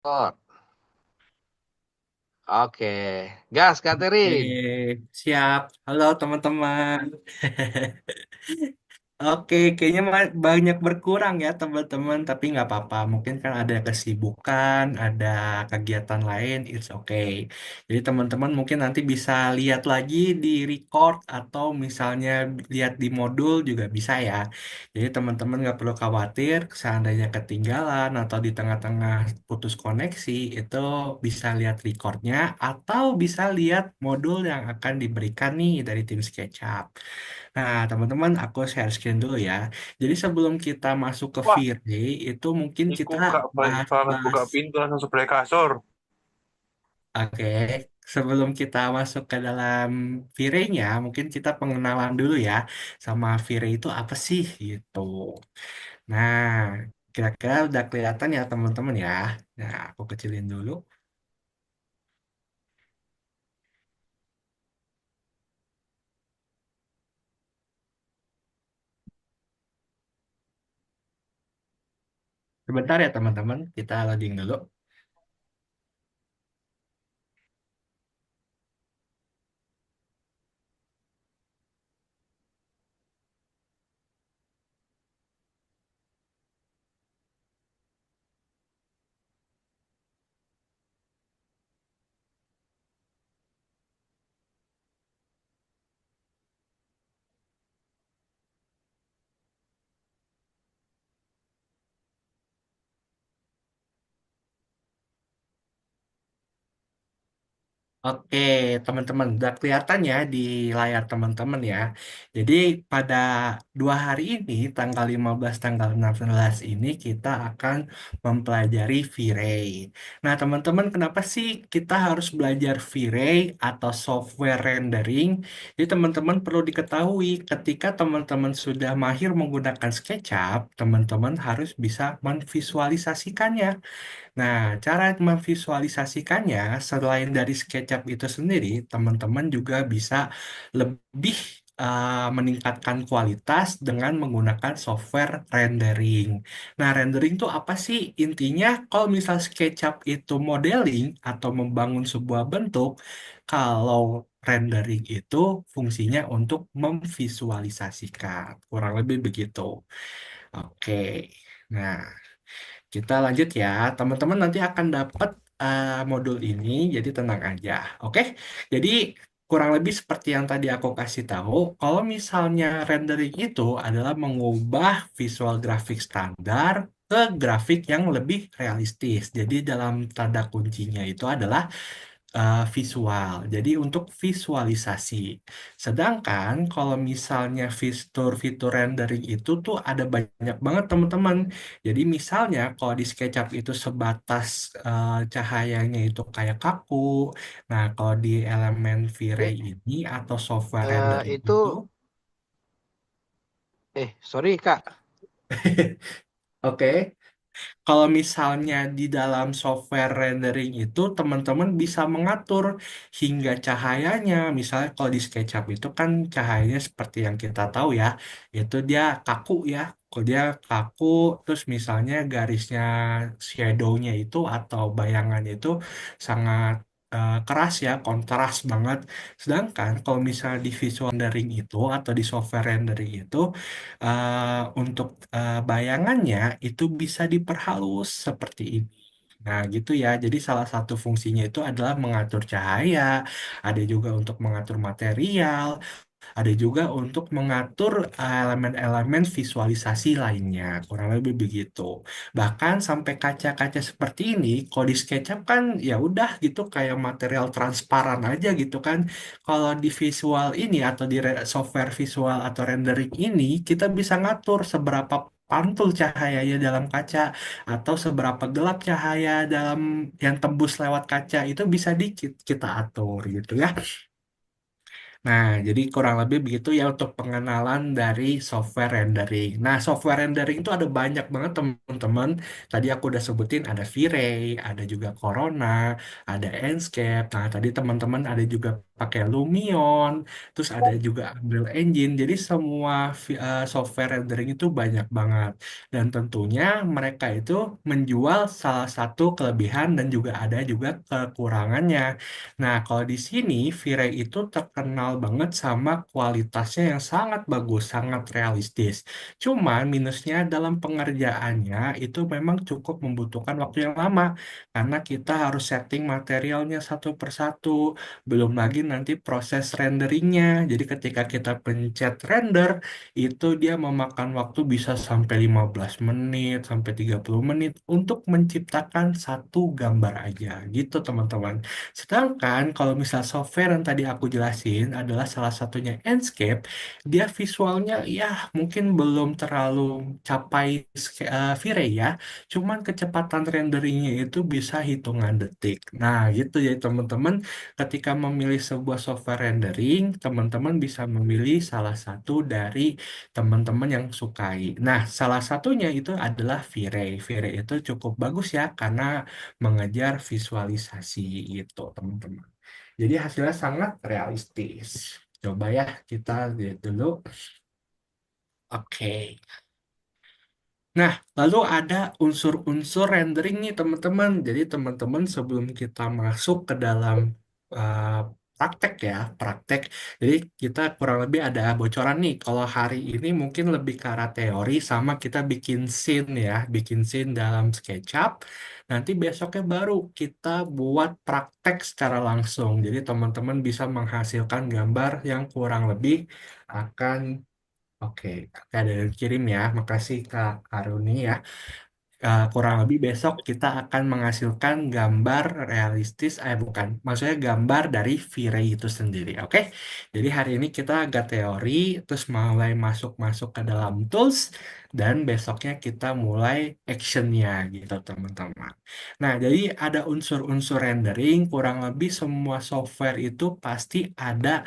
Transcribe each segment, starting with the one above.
Oh, oke. Gas, Katerin. Siap. Halo teman-teman. Oke, kayaknya banyak berkurang ya teman-teman, tapi nggak apa-apa. Mungkin kan ada kesibukan, ada kegiatan lain, it's okay. Jadi teman-teman mungkin nanti bisa lihat lagi di record atau misalnya lihat di modul juga bisa ya. Jadi teman-teman nggak perlu khawatir, seandainya ketinggalan atau di tengah-tengah putus koneksi, itu bisa lihat recordnya atau bisa lihat modul yang akan diberikan nih dari tim SketchUp. Nah, teman-teman, aku share screen dulu ya. Jadi sebelum kita masuk ke Wah, V-Ray, itu mungkin iku kita gak banget bahas-bahas. buka pintu langsung sebelah kasur. Oke, sebelum kita masuk ke dalam V-Ray-nya, mungkin kita pengenalan dulu ya sama V-Ray itu apa sih gitu. Nah, kira-kira udah kelihatan ya teman-teman ya. Nah, aku kecilin dulu. Sebentar ya teman-teman, kita loading dulu. Oke, teman-teman, udah kelihatan ya di layar teman-teman ya. Jadi pada 2 hari ini, tanggal 15, tanggal 16 ini kita akan mempelajari V-Ray. Nah, teman-teman, kenapa sih kita harus belajar V-Ray atau software rendering? Jadi, teman-teman perlu diketahui ketika teman-teman sudah mahir menggunakan SketchUp, teman-teman harus bisa memvisualisasikannya. Nah, cara memvisualisasikannya selain dari SketchUp itu sendiri, teman-teman juga bisa lebih meningkatkan kualitas dengan menggunakan software rendering. Nah, rendering itu apa sih? Intinya, kalau misal SketchUp itu modeling atau membangun sebuah bentuk, kalau rendering itu fungsinya untuk memvisualisasikan. Kurang lebih begitu. Oke. Nah, kita lanjut ya, teman-teman nanti akan dapat modul ini, jadi tenang aja. Oke, jadi kurang lebih seperti yang tadi aku kasih tahu, kalau misalnya rendering itu adalah mengubah visual grafik standar ke grafik yang lebih realistis. Jadi dalam tanda kuncinya itu adalah visual. Jadi untuk visualisasi. Sedangkan kalau misalnya fitur-fitur rendering itu tuh ada banyak banget teman-teman. Jadi misalnya kalau di SketchUp itu sebatas cahayanya itu kayak kaku. Nah, kalau di elemen V-Ray Eh, ini atau software rendering itu, itu, sorry Kak. oke. Kalau misalnya di dalam software rendering itu teman-teman bisa mengatur hingga cahayanya. Misalnya kalau di SketchUp itu kan cahayanya seperti yang kita tahu ya, itu dia kaku ya. Kalau dia kaku, terus misalnya garisnya shadow-nya itu atau bayangannya itu sangat keras ya, kontras banget. Sedangkan kalau misalnya di visual rendering itu atau di software rendering itu untuk bayangannya itu bisa diperhalus seperti ini. Nah, gitu ya. Jadi salah satu fungsinya itu adalah mengatur cahaya, ada juga untuk mengatur material, ada juga untuk mengatur elemen-elemen visualisasi lainnya. Kurang lebih begitu. Bahkan sampai kaca-kaca seperti ini, kalau di SketchUp kan ya udah gitu kayak material transparan aja gitu kan. Kalau di visual ini atau di software visual atau rendering ini, kita bisa ngatur seberapa pantul cahayanya dalam kaca atau seberapa gelap cahaya dalam yang tembus lewat kaca itu bisa dikit kita atur gitu ya. Nah, jadi kurang lebih begitu ya untuk pengenalan dari software rendering. Nah, software rendering itu ada banyak banget teman-teman. Tadi aku udah sebutin ada V-Ray, ada juga Corona, ada Enscape. Nah, tadi teman-teman ada juga pakai Lumion, terus ada juga Unreal Engine. Jadi semua software rendering itu banyak banget. Dan tentunya mereka itu menjual salah satu kelebihan dan juga ada juga kekurangannya. Nah, kalau di sini V-Ray itu terkenal banget sama kualitasnya yang sangat bagus, sangat realistis. Cuman minusnya dalam pengerjaannya itu memang cukup membutuhkan waktu yang lama karena kita harus setting materialnya satu persatu. Belum lagi nanti proses renderingnya. Jadi ketika kita pencet render, itu dia memakan waktu bisa sampai 15 menit, sampai 30 menit untuk menciptakan satu gambar aja. Gitu teman-teman. Sedangkan kalau misal software yang tadi aku jelasin adalah salah satunya Enscape, dia visualnya ya mungkin belum terlalu capai V-Ray ya, cuman kecepatan renderingnya itu bisa hitungan detik. Nah gitu ya teman-teman, ketika memilih sebuah software rendering, teman-teman bisa memilih salah satu dari teman-teman yang sukai. Nah, salah satunya itu adalah V-Ray. V-Ray itu cukup bagus ya karena mengejar visualisasi gitu, teman-teman. Jadi hasilnya sangat realistis. Coba ya kita lihat dulu. Oke. Nah, lalu ada unsur-unsur rendering nih teman-teman. Jadi teman-teman sebelum kita masuk ke dalam uh, praktek ya, praktek. Jadi kita kurang lebih ada bocoran nih. Kalau hari ini mungkin lebih ke arah teori sama kita bikin scene ya, bikin scene dalam SketchUp. Nanti besoknya baru kita buat praktek secara langsung. Jadi teman-teman bisa menghasilkan gambar yang kurang lebih akan. Oke, ada yang kirim ya. Makasih Kak Aruni ya. Kurang lebih besok kita akan menghasilkan gambar realistis, bukan, maksudnya gambar dari V-Ray itu sendiri, oke? Jadi hari ini kita agak teori, terus mulai masuk-masuk ke dalam tools, dan besoknya kita mulai actionnya gitu teman-teman. Nah, jadi ada unsur-unsur rendering, kurang lebih semua software itu pasti ada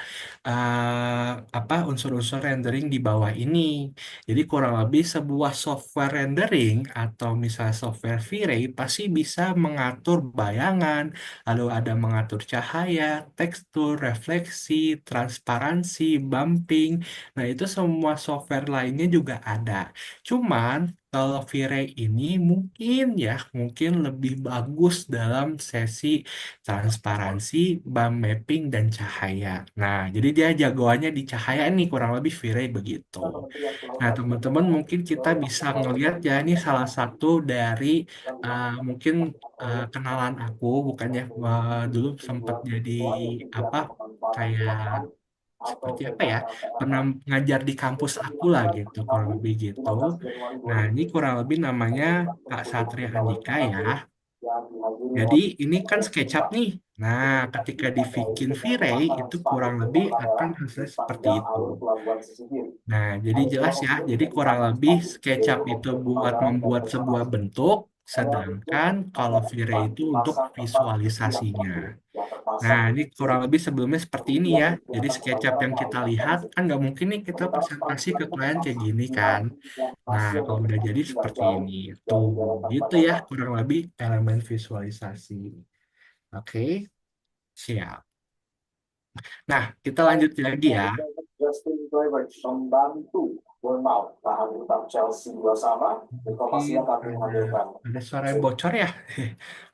unsur-unsur rendering di bawah ini. Jadi kurang lebih sebuah software rendering atau misalnya software V-Ray pasti bisa mengatur bayangan, lalu ada mengatur cahaya, tekstur, refleksi, transparansi, bumping. Nah, itu semua software lainnya juga ada. Cuman kalau V-Ray ini mungkin lebih bagus dalam sesi transparansi, bump mapping, dan cahaya. Nah, jadi dia jagoannya di cahaya nih kurang lebih V-Ray begitu. Nah, teman-teman mungkin kita bisa ngelihat ya ini salah satu dari mungkin kenalan aku, bukannya dulu sempat jadi apa kayak seperti apa ya, pernah ngajar di kampus aku lah gitu kurang lebih gitu. Nah, ini kurang lebih namanya Kak Satria Andika ya. Jadi ini kan SketchUp nih. Nah, ketika dibikin V-Ray itu kurang lebih akan hasilnya seperti itu. Nah, jadi jelas ya. Jadi kurang lebih SketchUp itu buat membuat sebuah bentuk, sedangkan kalau V-Ray itu untuk visualisasinya. Nah, ini kurang lebih sebelumnya seperti ini ya. Jadi SketchUp yang kita lihat kan nggak mungkin nih kita presentasi ke klien kayak gini kan. Nah, kalau udah jadi seperti ini, tuh gitu ya kurang lebih elemen visualisasi. Oke, siap. Nah, kita lanjut lagi ya. Mungkin ada suara yang bocor ya.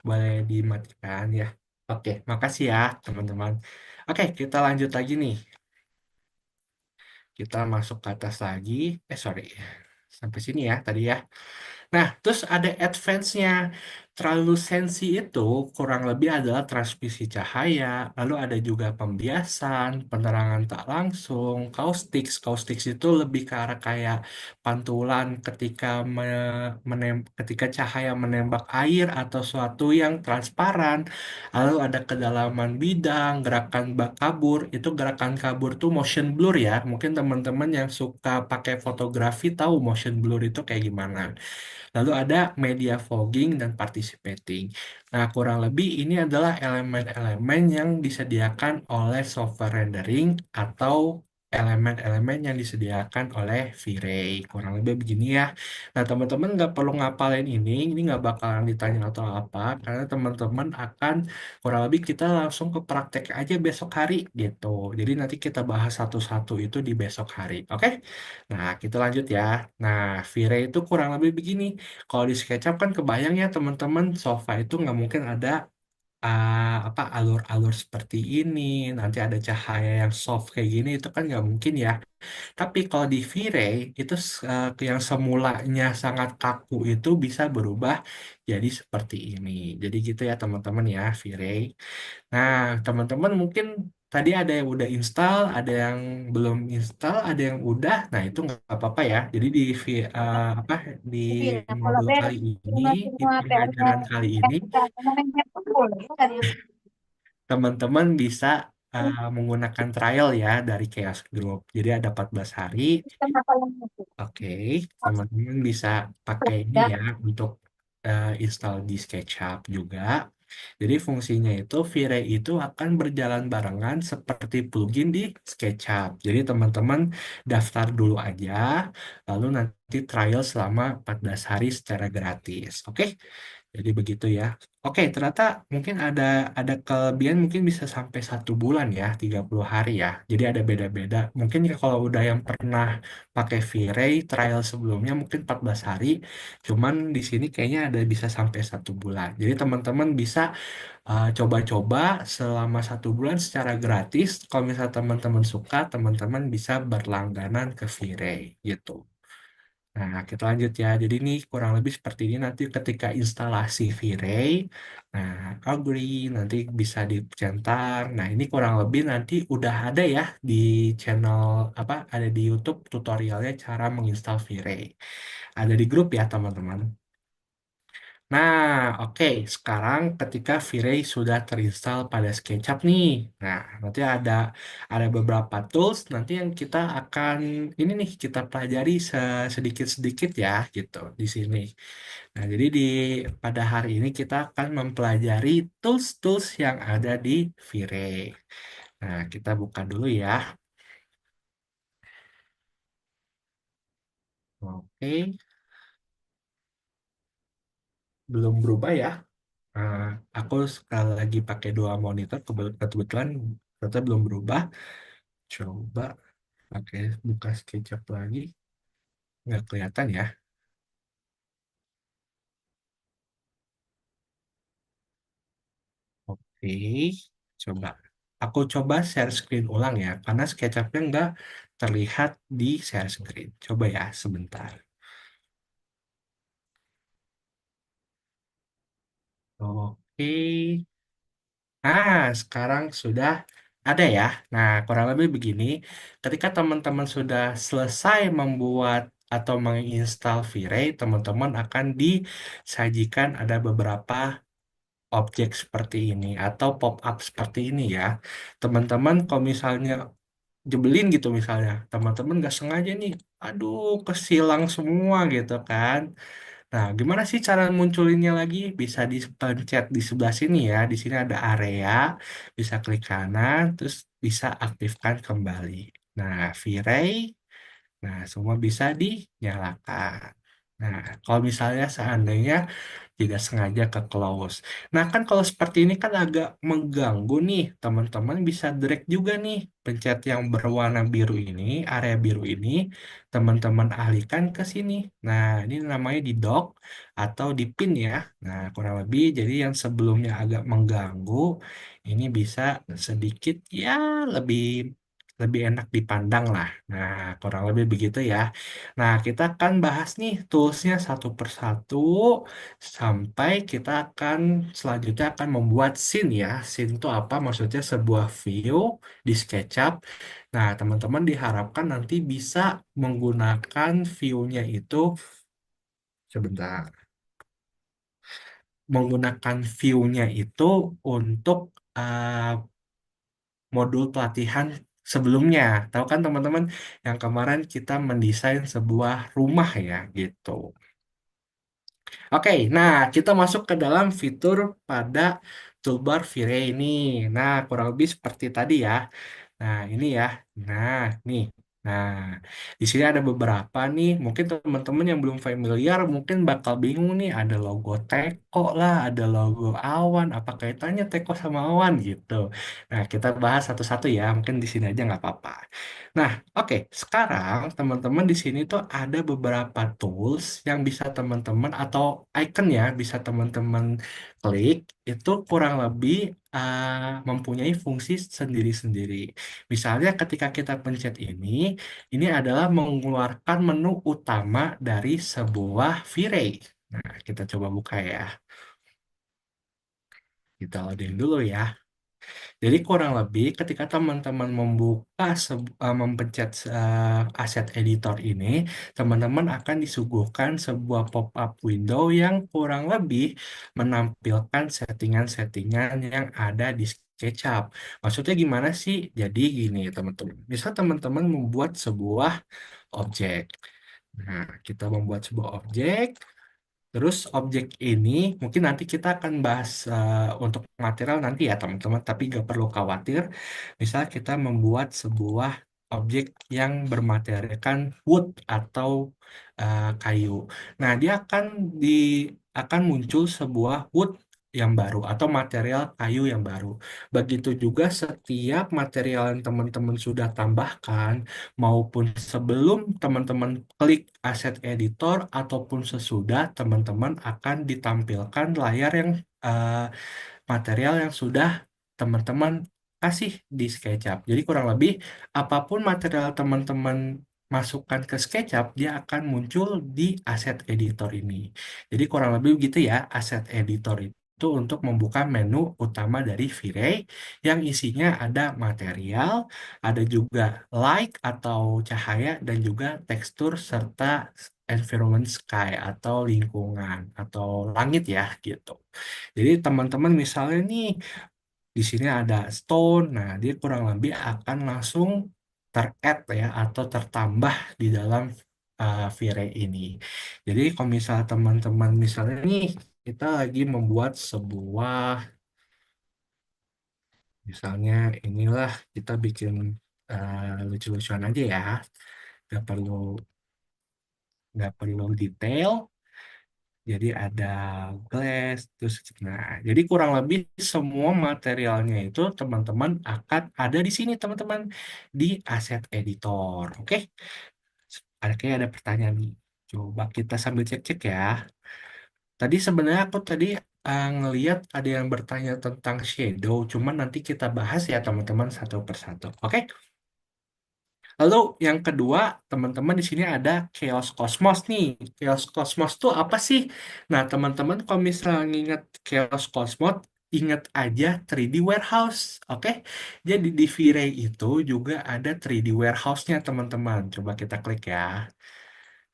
Boleh dimatikan ya. Oke, makasih ya teman-teman. Oke, kita lanjut lagi nih. Kita masuk ke atas lagi. Sorry. Sampai sini ya tadi ya. Nah, terus ada advance-nya. Terlalu sensi itu kurang lebih adalah transmisi cahaya, lalu ada juga pembiasan, penerangan tak langsung, caustics. Caustics itu lebih ke arah kayak pantulan ketika ketika cahaya menembak air atau suatu yang transparan. Lalu ada kedalaman bidang, gerakan kabur. Itu gerakan kabur tuh motion blur ya. Mungkin teman-teman yang suka pakai fotografi tahu motion blur itu kayak gimana. Lalu ada media fogging dan participating. Nah, kurang lebih ini adalah elemen-elemen yang disediakan oleh software rendering atau elemen-elemen yang disediakan oleh V-Ray. Kurang lebih begini ya. Nah, teman-teman nggak perlu ngapalin ini nggak bakalan ditanya atau apa, karena teman-teman akan kurang lebih kita langsung ke praktek aja besok hari gitu. Jadi nanti kita bahas satu-satu itu di besok hari. Oke? Nah, kita lanjut ya. Nah, V-Ray itu kurang lebih begini. Kalau di SketchUp kan kebayang ya teman-teman, sofa itu nggak mungkin ada apa alur-alur seperti ini, nanti ada cahaya yang soft kayak gini itu kan nggak mungkin ya. Tapi kalau di V-Ray itu yang semulanya sangat kaku itu bisa berubah jadi seperti ini. Jadi gitu ya teman-teman ya V-Ray. Nah, teman-teman mungkin tadi ada yang udah install, ada yang belum install, ada yang udah. Nah, itu nggak apa-apa ya. Jadi apa di modul kali ini, di pembelajaran kali ini, teman-teman bisa menggunakan trial ya dari Chaos Group. Jadi ada 14 hari. Oke, teman-teman bisa pakai ini ya untuk install di SketchUp juga. Jadi fungsinya itu V-Ray itu akan berjalan barengan seperti plugin di SketchUp. Jadi teman-teman daftar dulu aja, lalu nanti trial selama 14 hari secara gratis. Oke? Jadi begitu ya. Oke, ternyata mungkin ada kelebihan mungkin bisa sampai 1 bulan ya, 30 hari ya. Jadi ada beda-beda. Mungkin ya kalau udah yang pernah pakai V-Ray trial sebelumnya mungkin 14 hari. Cuman di sini kayaknya ada bisa sampai 1 bulan. Jadi teman-teman bisa coba-coba selama 1 bulan secara gratis. Kalau misalnya teman-teman suka, teman-teman bisa berlangganan ke V-Ray gitu. Nah, kita lanjut ya. Jadi ini kurang lebih seperti ini nanti ketika instalasi V-Ray. Nah, agree nanti bisa dicentar. Nah, ini kurang lebih nanti udah ada ya di channel apa ada di YouTube tutorialnya cara menginstal V-Ray. Ada di grup ya, teman-teman. Nah, oke. Sekarang ketika V-Ray sudah terinstal pada SketchUp nih. Nah, nanti ada beberapa tools nanti yang kita akan ini nih kita pelajari sedikit-sedikit ya gitu di sini. Nah, jadi pada hari ini kita akan mempelajari tools-tools yang ada di V-Ray. Nah, kita buka dulu ya. Oke, belum berubah ya. Nah, aku sekali lagi pakai dua monitor kebetulan ternyata belum berubah. Coba pakai buka SketchUp lagi, nggak kelihatan ya. Oke, coba. Aku coba share screen ulang ya, karena SketchUp-nya nggak terlihat di share screen. Coba ya, sebentar. Oke. Nah, sekarang sudah ada ya. Nah, kurang lebih begini. Ketika teman-teman sudah selesai membuat atau menginstal V-Ray, teman-teman akan disajikan ada beberapa objek seperti ini atau pop-up seperti ini ya. Teman-teman kalau misalnya jebelin gitu misalnya, teman-teman nggak sengaja nih, aduh kesilang semua gitu kan. Nah, gimana sih cara munculinnya lagi? Bisa dipencet di sebelah sini ya. Di sini ada area, bisa klik kanan, terus bisa aktifkan kembali. Nah, V-Ray, nah semua bisa dinyalakan. Nah, kalau misalnya seandainya tidak sengaja ke close. Nah, kan kalau seperti ini kan agak mengganggu nih. Teman-teman bisa drag juga nih. Pencet yang berwarna biru ini, area biru ini, teman-teman alihkan ke sini. Nah, ini namanya di dock atau di pin ya. Nah, kurang lebih jadi yang sebelumnya agak mengganggu, ini bisa sedikit ya lebih lebih enak dipandang lah. Nah, kurang lebih begitu ya. Nah, kita akan bahas nih toolsnya satu persatu sampai kita akan selanjutnya akan membuat scene ya. Scene itu apa? Maksudnya sebuah view di SketchUp. Nah, teman-teman diharapkan nanti bisa menggunakan view-nya itu sebentar. Menggunakan view-nya itu untuk modul pelatihan sebelumnya. Tahu kan teman-teman yang kemarin kita mendesain sebuah rumah ya gitu. Oke, nah kita masuk ke dalam fitur pada toolbar V-Ray ini. Nah, kurang lebih seperti tadi ya. Nah, ini ya. Nah, nih. Nah, di sini ada beberapa nih. Mungkin teman-teman yang belum familiar mungkin bakal bingung nih. Ada logo Teko lah, ada logo awan. Apa kaitannya Teko sama awan gitu. Nah, kita bahas satu-satu ya. Mungkin di sini aja nggak apa-apa. Nah, oke. Sekarang teman-teman di sini tuh ada beberapa tools yang bisa teman-teman atau icon ya bisa teman-teman klik. Itu kurang lebih mempunyai fungsi sendiri-sendiri. Misalnya ketika kita pencet ini adalah mengeluarkan menu utama dari sebuah V-Ray. Nah, kita coba buka ya. Kita loading dulu ya. Jadi kurang lebih ketika teman-teman membuka, mempencet aset editor ini, teman-teman akan disuguhkan sebuah pop-up window yang kurang lebih menampilkan settingan-settingan yang ada di SketchUp. Maksudnya gimana sih? Jadi gini teman-teman. Bisa teman-teman membuat sebuah objek. Nah, kita membuat sebuah objek. Terus objek ini mungkin nanti kita akan bahas untuk material nanti ya teman-teman, tapi gak perlu khawatir. Misal kita membuat sebuah objek yang bermaterialkan wood atau kayu. Nah, dia di akan muncul sebuah wood yang baru atau material kayu yang baru. Begitu juga setiap material yang teman-teman sudah tambahkan maupun sebelum teman-teman klik aset editor ataupun sesudah teman-teman akan ditampilkan layar yang eh, material yang sudah teman-teman kasih di SketchUp. Jadi kurang lebih apapun material teman-teman masukkan ke SketchUp dia akan muncul di aset editor ini. Jadi kurang lebih begitu ya aset editor itu untuk membuka menu utama dari V-Ray yang isinya ada material, ada juga light atau cahaya dan juga tekstur serta environment sky atau lingkungan atau langit ya gitu. Jadi teman-teman misalnya nih di sini ada stone, nah dia kurang lebih akan langsung ter-add ya atau tertambah di dalam V-Ray ini. Jadi kalau misalnya teman-teman misalnya nih kita lagi membuat sebuah misalnya inilah kita bikin lucu-lucuan aja ya, nggak perlu nggak perlu detail. Jadi ada glass, terus nah, jadi kurang lebih semua materialnya itu teman-teman akan ada di sini teman-teman di aset editor. Oke, kayaknya ada pertanyaan nih. Coba kita sambil cek-cek ya. Tadi sebenarnya aku tadi ngeliat ada yang bertanya tentang shadow, cuman nanti kita bahas ya teman-teman satu persatu. Oke? Lalu yang kedua, teman-teman di sini ada Chaos Cosmos nih. Chaos Cosmos tuh apa sih? Nah, teman-teman kalau misalnya ingat Chaos Cosmos, ingat aja 3D Warehouse, oke? Jadi di V-Ray itu juga ada 3D Warehouse-nya, teman-teman. Coba kita klik ya.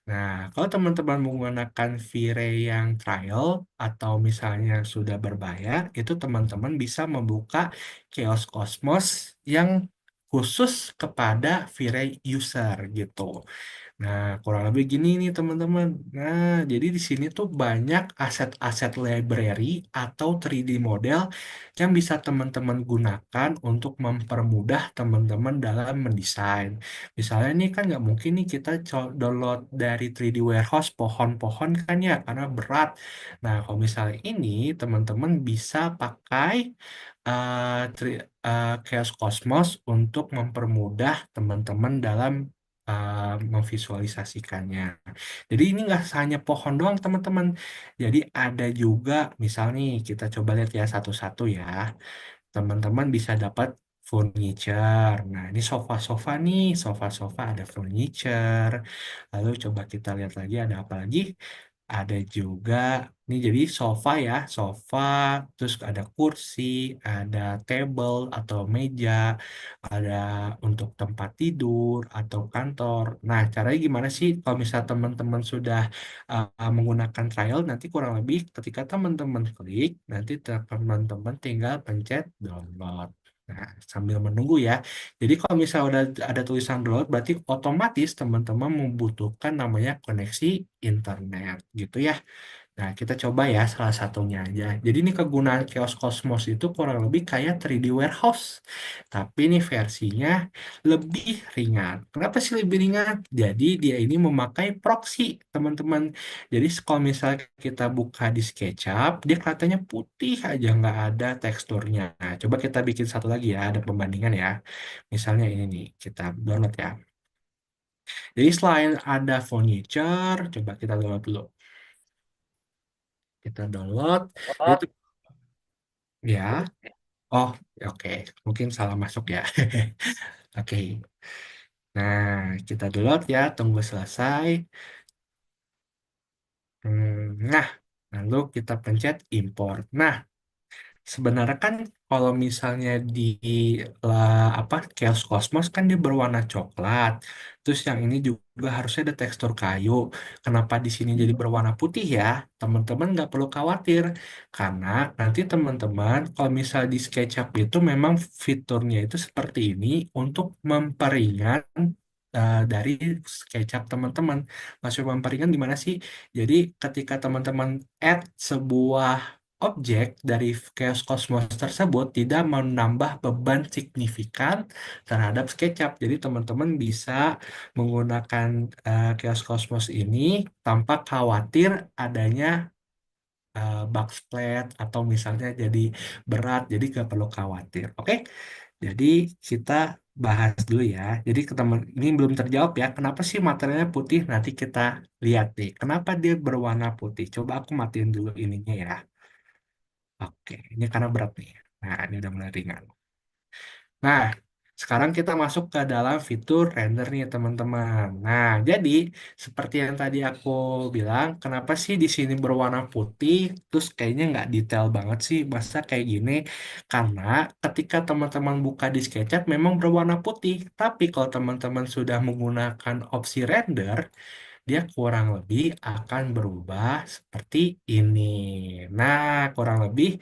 Nah, kalau teman-teman menggunakan V-Ray yang trial atau misalnya sudah berbayar, itu teman-teman bisa membuka Chaos Cosmos yang khusus kepada V-Ray user gitu. Nah, kurang lebih gini nih teman-teman. Nah, jadi di sini tuh banyak aset-aset library atau 3D model yang bisa teman-teman gunakan untuk mempermudah teman-teman dalam mendesain. Misalnya nih kan nggak mungkin nih kita download dari 3D Warehouse pohon-pohon kan ya karena berat. Nah, kalau misalnya ini teman-teman bisa pakai Chaos Cosmos untuk mempermudah teman-teman dalam memvisualisasikannya. Jadi ini nggak hanya pohon doang teman-teman. Jadi ada juga misal nih kita coba lihat ya satu-satu ya. Teman-teman bisa dapat furniture. Nah, ini sofa-sofa nih, sofa-sofa ada furniture. Lalu coba kita lihat lagi ada apa lagi? Ada juga, ini jadi sofa ya, sofa, terus ada kursi, ada table atau meja, ada untuk tempat tidur atau kantor. Nah, caranya gimana sih? Kalau misal teman-teman sudah menggunakan trial, nanti kurang lebih ketika teman-teman klik, nanti teman-teman tinggal pencet download. Nah, sambil menunggu ya. Jadi kalau misalnya udah ada tulisan download, berarti otomatis teman-teman membutuhkan namanya koneksi internet gitu ya. Nah, kita coba ya salah satunya aja. Jadi ini kegunaan Chaos Cosmos itu kurang lebih kayak 3D Warehouse. Tapi ini versinya lebih ringan. Kenapa sih lebih ringan? Jadi dia ini memakai proxy, teman-teman. Jadi kalau misalnya kita buka di SketchUp, dia kelihatannya putih aja, nggak ada teksturnya. Nah, coba kita bikin satu lagi ya, ada pembandingan ya. Misalnya ini nih, kita download ya. Jadi selain ada furniture, coba kita download dulu. Kita download. Jadi ya, oh, ya oke, mungkin salah masuk ya. Oke, nah kita download ya, tunggu selesai. Nah, lalu kita pencet import. Nah, sebenarnya kan kalau misalnya di apa Chaos Cosmos kan dia berwarna coklat. Terus yang ini juga harusnya ada tekstur kayu. Kenapa di sini jadi berwarna putih ya? Teman-teman nggak perlu khawatir karena nanti teman-teman kalau misal di SketchUp itu memang fiturnya itu seperti ini untuk memperingan dari SketchUp teman-teman. Maksud memperingan gimana sih? Jadi ketika teman-teman add sebuah objek dari Chaos Cosmos tersebut tidak menambah beban signifikan terhadap SketchUp. Jadi teman-teman bisa menggunakan Chaos Cosmos ini tanpa khawatir adanya backsplat atau misalnya jadi berat. Jadi nggak perlu khawatir. Oke? Jadi kita bahas dulu ya. Jadi ke teman ini belum terjawab ya. Kenapa sih materialnya putih? Nanti kita lihat nih. Kenapa dia berwarna putih? Coba aku matiin dulu ininya ya. Oke, ini karena berat nih. Nah, ini udah mulai ringan. Nah, sekarang kita masuk ke dalam fitur render nih, teman-teman. Nah, jadi seperti yang tadi aku bilang, kenapa sih di sini berwarna putih, terus kayaknya nggak detail banget sih, masa kayak gini? Karena ketika teman-teman buka di SketchUp memang berwarna putih, tapi kalau teman-teman sudah menggunakan opsi render, dia kurang lebih akan berubah seperti ini. Nah, kurang lebih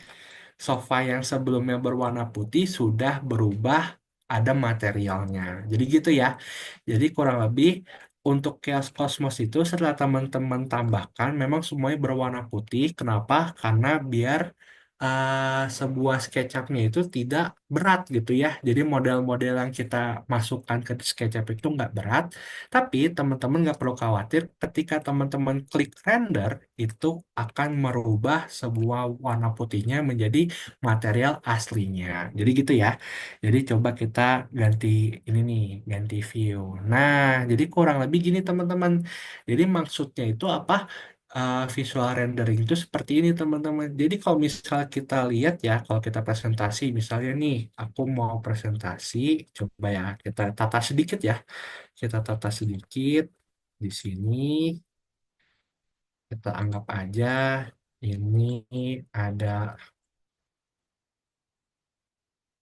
sofa yang sebelumnya berwarna putih sudah berubah ada materialnya. Jadi gitu ya. Jadi kurang lebih untuk Chaos Cosmos itu setelah teman-teman tambahkan memang semuanya berwarna putih. Kenapa? Karena biar sebuah SketchUp-nya itu tidak berat gitu ya. Jadi model-model yang kita masukkan ke SketchUp itu nggak berat. Tapi teman-teman nggak perlu khawatir ketika teman-teman klik render itu akan merubah sebuah warna putihnya menjadi material aslinya. Jadi gitu ya. Jadi coba kita ganti ini nih, ganti view. Nah, jadi kurang lebih gini teman-teman. Jadi maksudnya itu apa? Visual rendering itu seperti ini teman-teman. Jadi kalau misal kita lihat ya, kalau kita presentasi, misalnya nih, aku mau presentasi, coba ya kita tata sedikit ya. Kita tata sedikit di sini. Kita anggap aja ini ada.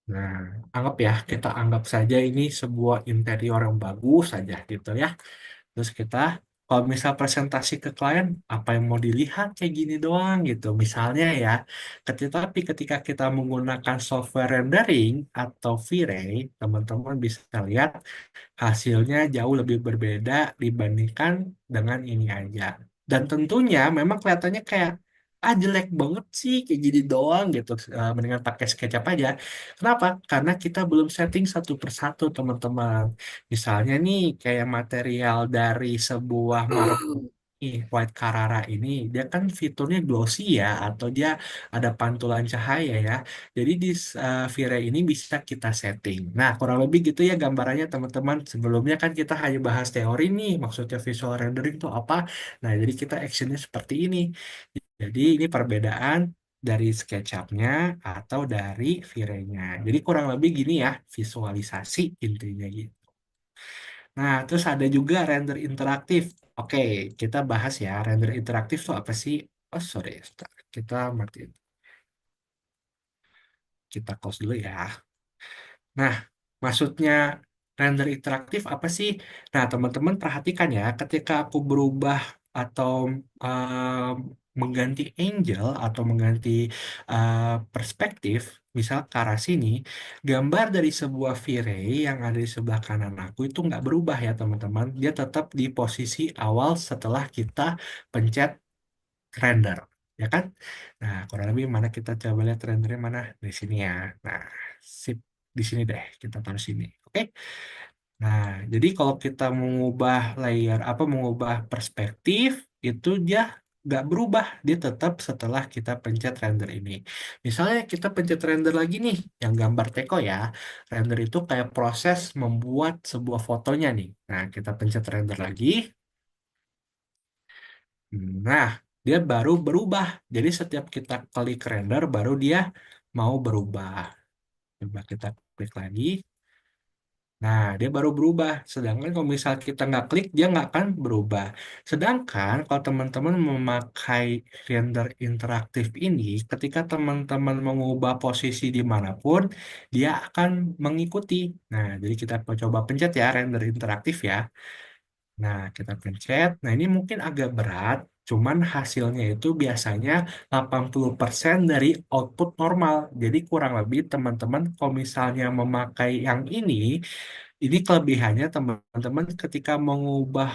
Nah, anggap ya, kita anggap saja ini sebuah interior yang bagus saja gitu ya. Terus kita, kalau misal presentasi ke klien, apa yang mau dilihat kayak gini doang gitu. Misalnya ya, tapi ketika kita menggunakan software rendering atau V-Ray, teman-teman bisa lihat hasilnya jauh lebih berbeda dibandingkan dengan ini aja. Dan tentunya memang kelihatannya kayak jelek banget sih kayak gini doang gitu. Mendingan pakai SketchUp aja. Kenapa? Karena kita belum setting satu persatu teman-teman. Misalnya nih kayak material dari sebuah marble White Carrara ini dia kan fiturnya glossy ya atau dia ada pantulan cahaya ya. Jadi di V-Ray ini bisa kita setting. Nah, kurang lebih gitu ya gambarannya teman-teman. Sebelumnya kan kita hanya bahas teori nih, maksudnya visual rendering itu apa. Nah, jadi kita actionnya seperti ini. Jadi ini perbedaan dari SketchUp-nya atau dari V-Ray-nya. Jadi kurang lebih gini ya visualisasi intinya gitu. Nah, terus ada juga render interaktif. Oke, kita bahas ya render interaktif itu apa sih? Oh sorry, sebentar. Kita mati. Kita close dulu ya. Nah, maksudnya render interaktif apa sih? Nah, teman-teman perhatikan ya, ketika aku berubah atau mengganti angle atau mengganti uh, perspektif, misal ke arah sini, gambar dari sebuah V-Ray yang ada di sebelah kanan aku itu nggak berubah ya teman-teman. Dia tetap di posisi awal setelah kita pencet render, ya kan? Nah, kurang lebih mana kita coba lihat rendernya mana di sini ya. Nah, sip di sini deh kita taruh sini. Oke. Nah, jadi kalau kita mengubah layer apa mengubah perspektif itu dia nggak berubah, dia tetap setelah kita pencet render ini. Misalnya kita pencet render lagi nih, yang gambar teko ya. Render itu kayak proses membuat sebuah fotonya nih. Nah, kita pencet render lagi. Nah, dia baru berubah. Jadi setiap kita klik render baru dia mau berubah. Coba kita klik lagi. Nah, dia baru berubah. Sedangkan kalau misal kita nggak klik, dia nggak akan berubah. Sedangkan kalau teman-teman memakai render interaktif ini, ketika teman-teman mengubah posisi dimanapun, dia akan mengikuti. Nah, jadi kita coba pencet ya render interaktif ya. Nah, kita pencet. Nah, ini mungkin agak berat, cuman hasilnya itu biasanya 80% dari output normal. Jadi kurang lebih teman-teman kalau misalnya memakai yang ini kelebihannya teman-teman ketika mengubah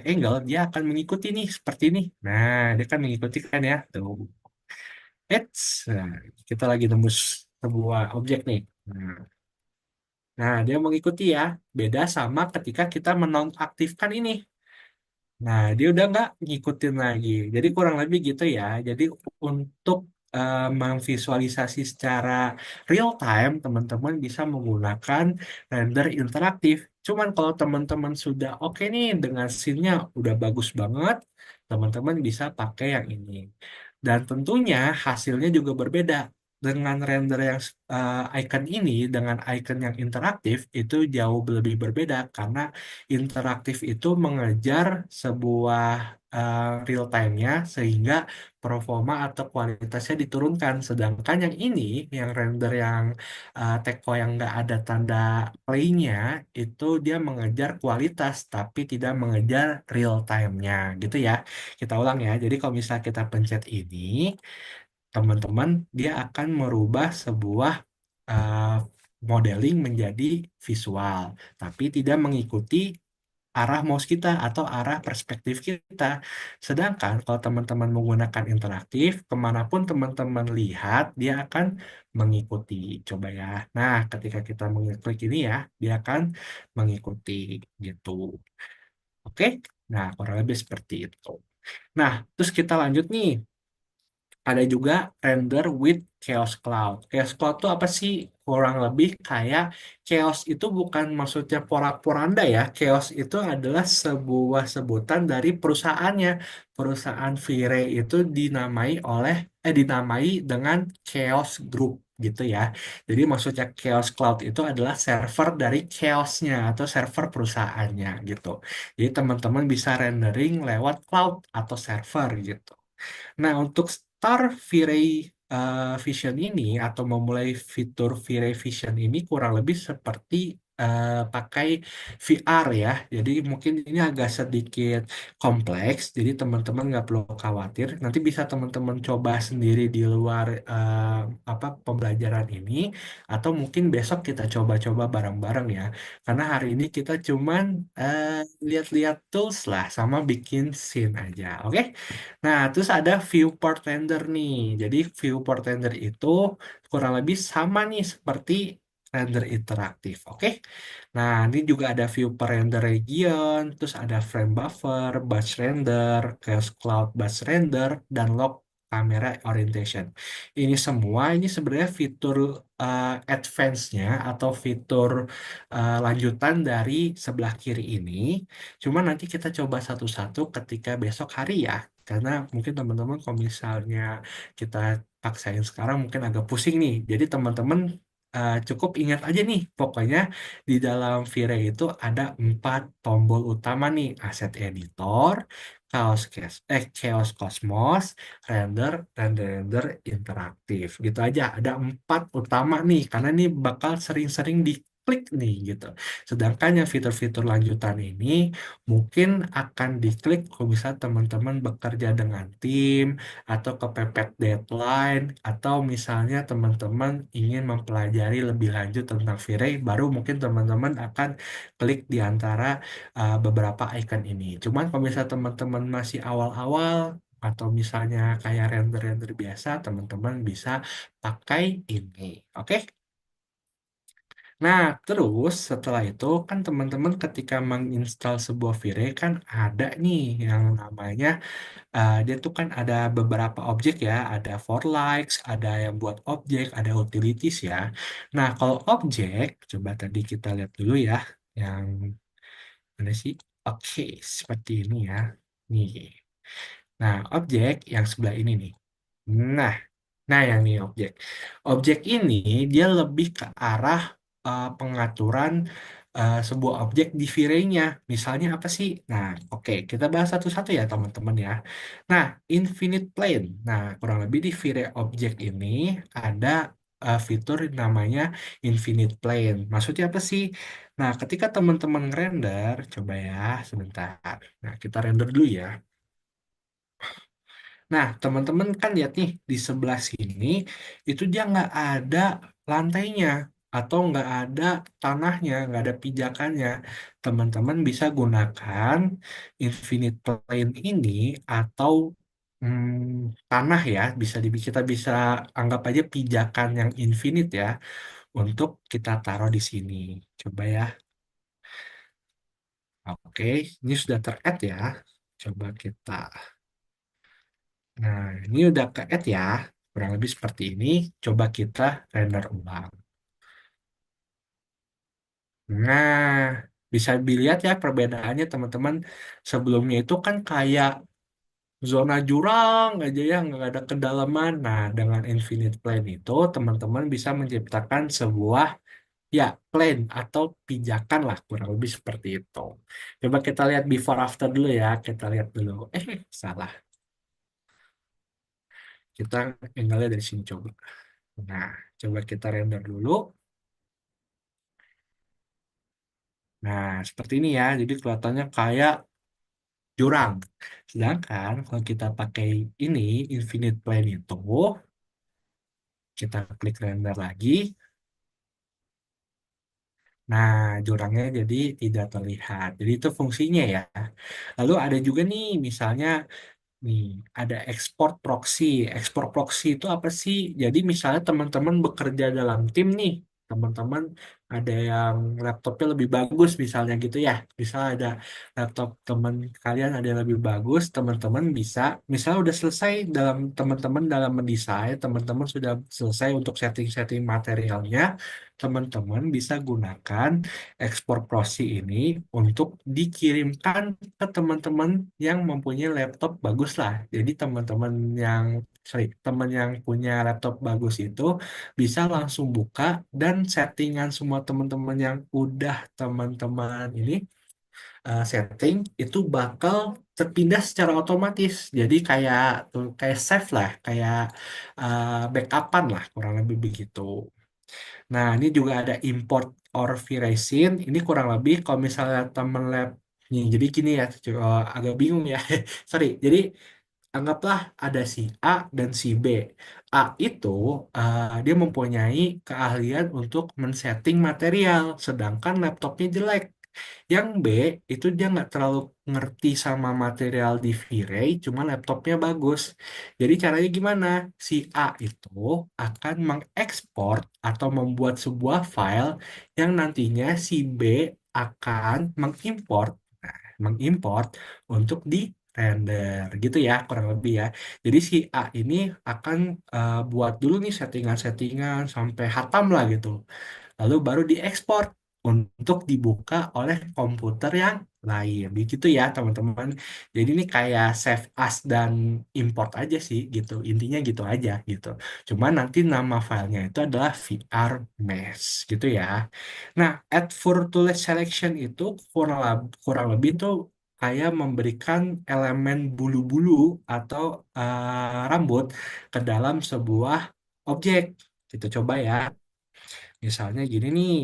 angle, dia akan mengikuti nih seperti ini. Nah, dia akan mengikuti kan ya. Tuh. Nah, kita lagi tembus sebuah objek nih. Nah, dia mengikuti ya. Beda sama ketika kita menonaktifkan ini. Nah, dia udah nggak ngikutin lagi. Jadi kurang lebih gitu ya. Jadi untuk memvisualisasi secara real time, teman-teman bisa menggunakan render interaktif. Cuman kalau teman-teman sudah oke nih dengan scene-nya udah bagus banget, teman-teman bisa pakai yang ini. Dan tentunya hasilnya juga berbeda. Dengan render yang icon ini dengan icon yang interaktif itu jauh lebih berbeda karena interaktif itu mengejar sebuah real time-nya sehingga performa atau kualitasnya diturunkan. Sedangkan yang ini, yang render yang teko yang nggak ada tanda play-nya, itu dia mengejar kualitas tapi tidak mengejar real time-nya gitu ya. Kita ulang ya. Jadi kalau misalnya kita pencet ini, teman-teman, dia akan merubah sebuah uh, modeling menjadi visual, tapi tidak mengikuti arah mouse kita atau arah perspektif kita. Sedangkan kalau teman-teman menggunakan interaktif, kemanapun teman-teman lihat, dia akan mengikuti. Coba ya. Nah, ketika kita mengklik ini ya, dia akan mengikuti gitu. Oke? Nah, kurang lebih seperti itu. Nah, terus kita lanjut nih. Ada juga render with Chaos Cloud. Chaos Cloud itu apa sih? Kurang lebih kayak chaos itu bukan maksudnya porak-poranda ya. Chaos itu adalah sebuah sebutan dari perusahaannya. Perusahaan Vire itu dinamai dengan Chaos Group gitu ya. Jadi maksudnya Chaos Cloud itu adalah server dari chaosnya atau server perusahaannya gitu. Jadi teman-teman bisa rendering lewat cloud atau server gitu. Nah, untuk Star V-Ray Vision ini atau memulai fitur V-Ray Vision ini kurang lebih seperti pakai VR ya. Jadi mungkin ini agak sedikit kompleks, jadi teman-teman nggak perlu khawatir. Nanti bisa teman-teman coba sendiri di luar apa pembelajaran ini, atau mungkin besok kita coba-coba bareng-bareng ya. Karena hari ini kita cuman eh, lihat-lihat tools lah sama bikin scene aja. Oke? Nah, terus ada viewport render nih. Jadi viewport render itu kurang lebih sama nih seperti render interaktif. Oke. Nah, ini juga ada viewport render region, terus ada frame buffer, batch render, chaos cloud batch render, dan log camera orientation. Ini sebenarnya fitur advance-nya atau fitur lanjutan dari sebelah kiri ini. Cuma nanti kita coba satu-satu ketika besok hari ya. Karena mungkin teman-teman kalau misalnya kita paksain sekarang mungkin agak pusing nih. Jadi teman-teman cukup ingat aja nih. Pokoknya di dalam Vire itu ada 4 tombol utama nih. Asset Editor, Chaos Cosmos, render interaktif. Gitu aja. Ada 4 utama nih. Karena ini bakal sering-sering diklik nih gitu. Sedangkan yang fitur-fitur lanjutan ini mungkin akan diklik kalau bisa teman-teman bekerja dengan tim atau kepepet deadline atau misalnya teman-teman ingin mempelajari lebih lanjut tentang V-Ray baru mungkin teman-teman akan klik di antara beberapa icon ini. Cuman kalau misalnya teman-teman masih awal-awal atau misalnya kayak render-render biasa, teman-teman bisa pakai ini. Oke? Nah, terus setelah itu kan teman-teman ketika menginstal sebuah Vire kan ada nih yang namanya dia tuh kan ada beberapa objek ya, ada for likes, ada yang buat objek, ada utilities ya. Nah, kalau objek, coba tadi kita lihat dulu ya, yang mana sih? Oke, seperti ini ya. Nih. Nah, objek yang sebelah ini nih. Nah, yang nih objek. Objek ini dia lebih ke arah pengaturan sebuah objek di V-Ray-nya. Misalnya apa sih? Nah, oke, kita bahas satu-satu ya teman-teman ya. Nah, infinite plane. Nah, kurang lebih di V-Ray objek ini ada fitur namanya infinite plane. Maksudnya apa sih? Nah, ketika teman-teman render, coba ya sebentar. Nah, kita render dulu ya. Nah, teman-teman kan lihat nih di sebelah sini itu dia nggak ada lantainya atau nggak ada tanahnya, nggak ada pijakannya. Teman-teman bisa gunakan infinite plane ini atau tanah ya, kita bisa anggap aja pijakan yang infinite ya untuk kita taruh di sini. Coba ya. Oke, ini sudah ter-add ya. Coba kita. Nah, ini udah ke-add ya. Kurang lebih seperti ini. Coba kita render ulang. Nah, bisa dilihat ya perbedaannya teman-teman. Sebelumnya itu kan kayak zona jurang aja ya, nggak ada kedalaman. Nah, dengan Infinite Plane itu teman-teman bisa menciptakan sebuah ya plane atau pijakan lah kurang lebih seperti itu. Coba kita lihat before after dulu ya. Kita lihat dulu. Salah. Kita tinggalnya dari sini coba. Nah, coba kita render dulu. Nah, seperti ini ya. Jadi kelihatannya kayak jurang. Sedangkan kalau kita pakai ini, Infinite Plane itu, kita klik render lagi. Nah, jurangnya jadi tidak terlihat. Jadi itu fungsinya ya. Lalu ada juga nih, misalnya nih, ada ekspor proxy. Ekspor proxy itu apa sih? Jadi misalnya teman-teman bekerja dalam tim nih, teman-teman ada yang laptopnya lebih bagus misalnya gitu ya. Misal ada laptop teman kalian ada yang lebih bagus, teman-teman bisa, misalnya udah selesai teman-teman dalam mendesain, teman-teman sudah selesai untuk setting-setting materialnya, teman-teman bisa gunakan ekspor proxy ini untuk dikirimkan ke teman-teman yang mempunyai laptop bagus lah. Jadi teman yang punya laptop bagus itu bisa langsung buka dan settingan semua teman-teman yang udah teman-teman ini setting itu bakal terpindah secara otomatis. Jadi kayak save lah, kayak backupan lah kurang lebih begitu. Nah, ini juga ada import or resin. Ini kurang lebih kalau misalnya temen lab nih, jadi gini ya, agak bingung ya. Sorry. Jadi anggaplah ada si A dan si B. A itu dia mempunyai keahlian untuk men-setting material, sedangkan laptopnya jelek. Yang B itu dia nggak terlalu ngerti sama material di V-Ray, cuma laptopnya bagus. Jadi caranya gimana? Si A itu akan mengekspor atau membuat sebuah file yang nantinya si B akan mengimport untuk di render gitu ya kurang lebih ya. Jadi si A ini akan buat dulu nih settingan-settingan sampai hatam lah gitu. Lalu baru diekspor untuk dibuka oleh komputer yang lain. Begitu ya, teman-teman. Jadi ini kayak save as dan import aja sih gitu. Intinya gitu aja gitu. Cuma nanti nama filenya itu adalah VR mesh gitu ya. Nah, add for tooled selection itu kurang lebih tuh kayak memberikan elemen bulu-bulu atau rambut ke dalam sebuah objek. Kita coba ya. Misalnya gini nih,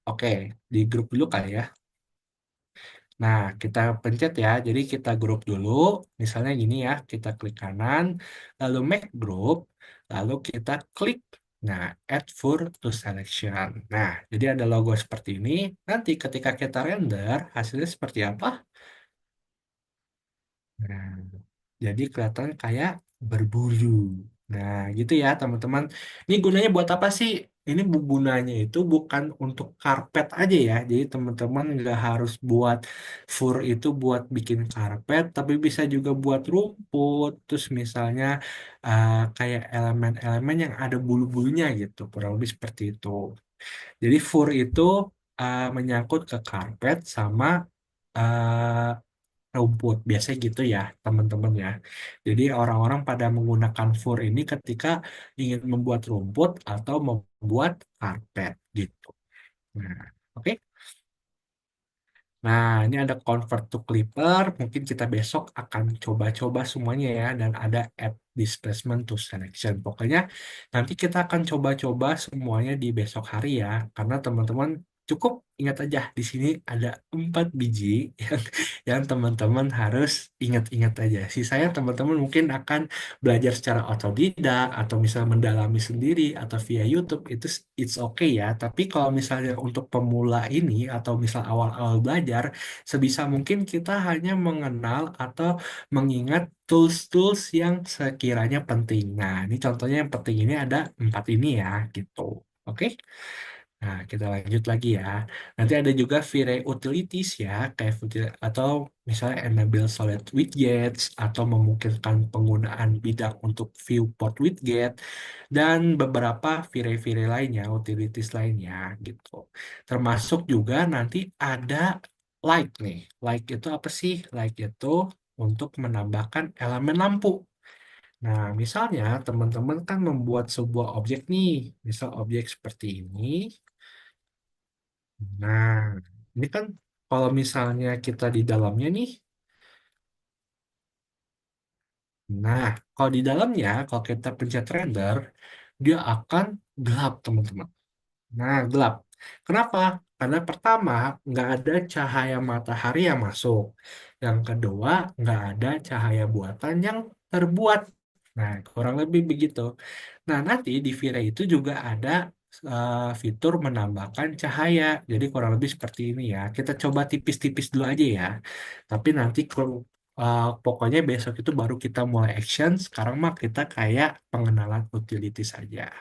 oke, di grup dulu kali ya. Nah, kita pencet ya, jadi kita grup dulu, misalnya gini ya, kita klik kanan, lalu make group, lalu kita klik, nah, add for to selection. Nah, jadi ada logo seperti ini, nanti ketika kita render, hasilnya seperti apa? Nah, jadi kelihatan kayak berbulu. Nah, gitu ya teman-teman. Ini gunanya buat apa sih? Ini gunanya itu bukan untuk karpet aja ya. Jadi teman-teman nggak harus buat fur itu buat bikin karpet, tapi bisa juga buat rumput. Terus misalnya kayak elemen-elemen yang ada bulu-bulunya gitu. Kurang lebih seperti itu. Jadi fur itu menyangkut ke karpet sama eh, rumput. Biasanya gitu ya, teman-teman ya. Jadi orang-orang pada menggunakan fur ini ketika ingin membuat rumput atau membuat karpet gitu. Nah, oke. Nah, ini ada convert to Clipper. Mungkin kita besok akan coba-coba semuanya ya. Dan ada add displacement to selection. Pokoknya nanti kita akan coba-coba semuanya di besok hari ya. Karena teman-teman cukup ingat aja di sini ada 4 biji yang, yang teman-teman harus ingat-ingat aja. Sisanya teman-teman mungkin akan belajar secara otodidak atau misal mendalami sendiri atau via YouTube itu it's okay ya. Tapi kalau misalnya untuk pemula ini atau misal awal-awal belajar, sebisa mungkin kita hanya mengenal atau mengingat tools-tools yang sekiranya penting. Nah, ini contohnya yang penting ini ada 4 ini ya, gitu. Oke? Nah, kita lanjut lagi ya. Nanti ada juga V-Ray Utilities ya, kayak atau misalnya enable solid widgets atau memungkinkan penggunaan bidang untuk viewport widget dan beberapa V-Ray lainnya, utilities lainnya gitu. Termasuk juga nanti ada light nih. Light itu apa sih? Light itu untuk menambahkan elemen lampu. Nah, misalnya teman-teman kan membuat sebuah objek nih, misal objek seperti ini. Nah, ini kan kalau misalnya kita di dalamnya nih, nah, kalau di dalamnya, kalau kita pencet render, dia akan gelap, teman-teman. Nah, gelap. Kenapa? Karena pertama, nggak ada cahaya matahari yang masuk. Yang kedua, nggak ada cahaya buatan yang terbuat. Nah, kurang lebih begitu. Nah, nanti di Vira itu juga ada fitur menambahkan cahaya. Jadi kurang lebih seperti ini ya. Kita coba tipis-tipis dulu aja ya. Tapi nanti pokoknya besok itu baru kita mulai action. Sekarang mah kita kayak pengenalan utility saja.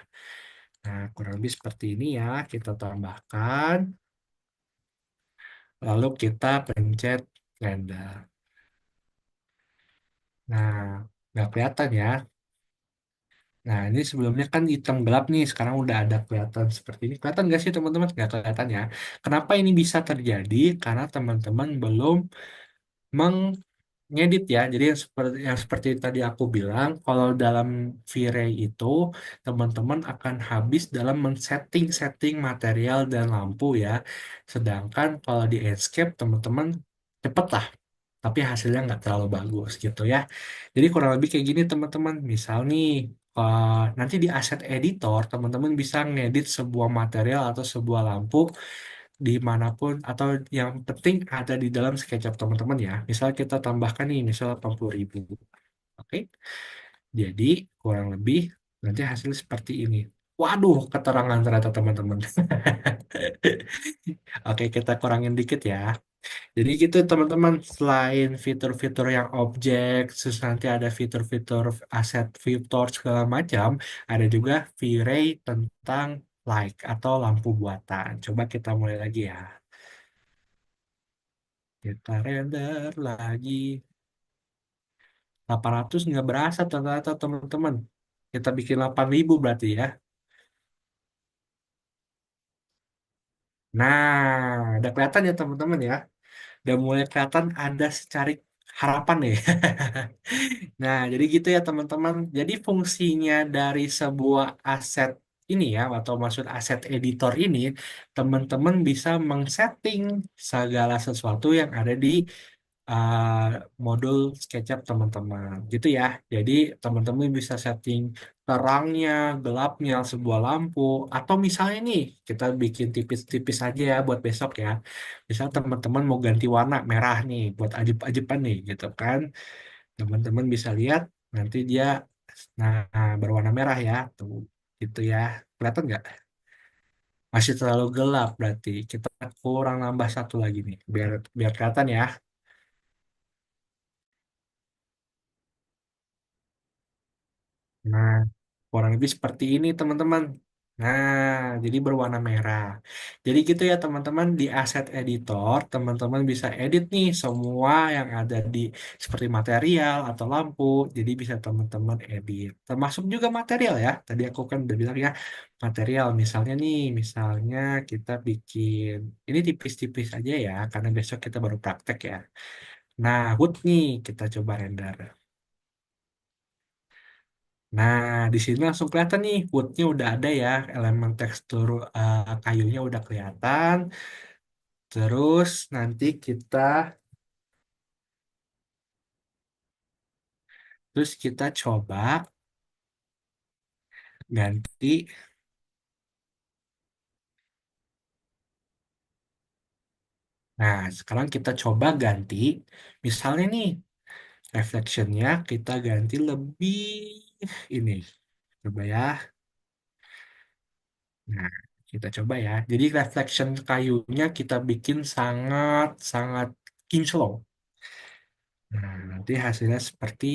Nah, kurang lebih seperti ini ya. Kita tambahkan. Lalu kita pencet render. Nah, nggak kelihatan ya. Nah, ini sebelumnya kan hitam gelap nih, sekarang udah ada kelihatan seperti ini. Kelihatan nggak sih teman-teman? Nggak kelihatan ya. Kenapa ini bisa terjadi? Karena teman-teman belum mengedit ya. Jadi yang seperti tadi aku bilang, kalau dalam V-Ray itu, teman-teman akan habis dalam men-setting material dan lampu ya. Sedangkan kalau di Enscape, teman-teman cepet lah tapi hasilnya nggak terlalu bagus gitu ya. Jadi kurang lebih kayak gini teman-teman. Misal nih, nanti di asset editor teman-teman bisa ngedit sebuah material atau sebuah lampu dimanapun atau yang penting ada di dalam SketchUp teman-teman ya. Misal kita tambahkan nih, misal 80.000. Oke, jadi kurang lebih nanti hasil seperti ini. Waduh, keterangan ternyata teman-teman. Oke, kita kurangin dikit ya. Jadi gitu teman-teman, selain fitur-fitur yang objek, terus nanti ada fitur-fitur aset vector segala macam, ada juga V-Ray tentang light atau lampu buatan. Coba kita mulai lagi ya. Kita render lagi. 800 nggak berasa ternyata teman-teman. Kita bikin 8.000 berarti ya. Nah, udah kelihatan ya teman-teman ya. Udah mulai kelihatan ada secarik harapan nih. Nah, jadi gitu ya teman-teman. Jadi fungsinya dari sebuah aset ini ya, atau maksud aset editor ini, teman-teman bisa mengsetting segala sesuatu yang ada di uh, modul SketchUp teman-teman. Gitu ya. Jadi teman-teman bisa setting terangnya, gelapnya sebuah lampu, atau misalnya nih, kita bikin tipis-tipis aja ya buat besok ya. Misal teman-teman mau ganti warna merah nih, buat ajib-ajiban nih, gitu kan. Teman-teman bisa lihat nanti dia nah berwarna merah ya tuh gitu ya. Kelihatan nggak? Masih terlalu gelap berarti kita kurang nambah satu lagi nih biar biar kelihatan ya. Nah, kurang lebih seperti ini teman-teman. Nah, jadi berwarna merah. Jadi gitu ya teman-teman, di Asset Editor teman-teman bisa edit nih semua yang ada di seperti material atau lampu. Jadi bisa teman-teman edit. Termasuk juga material ya. Tadi aku kan udah bilang ya, material misalnya nih, misalnya kita bikin ini tipis-tipis aja ya karena besok kita baru praktek ya. Nah, hood nih kita coba render. Nah, di sini langsung kelihatan nih woodnya udah ada ya, elemen tekstur kayunya udah kelihatan. Terus nanti kita coba ganti. Nah, sekarang kita coba ganti. Misalnya nih, reflectionnya kita ganti lebih ini. Coba ya. Nah, kita coba ya. Jadi reflection kayunya kita bikin sangat-sangat kinclong. Nah, nanti hasilnya seperti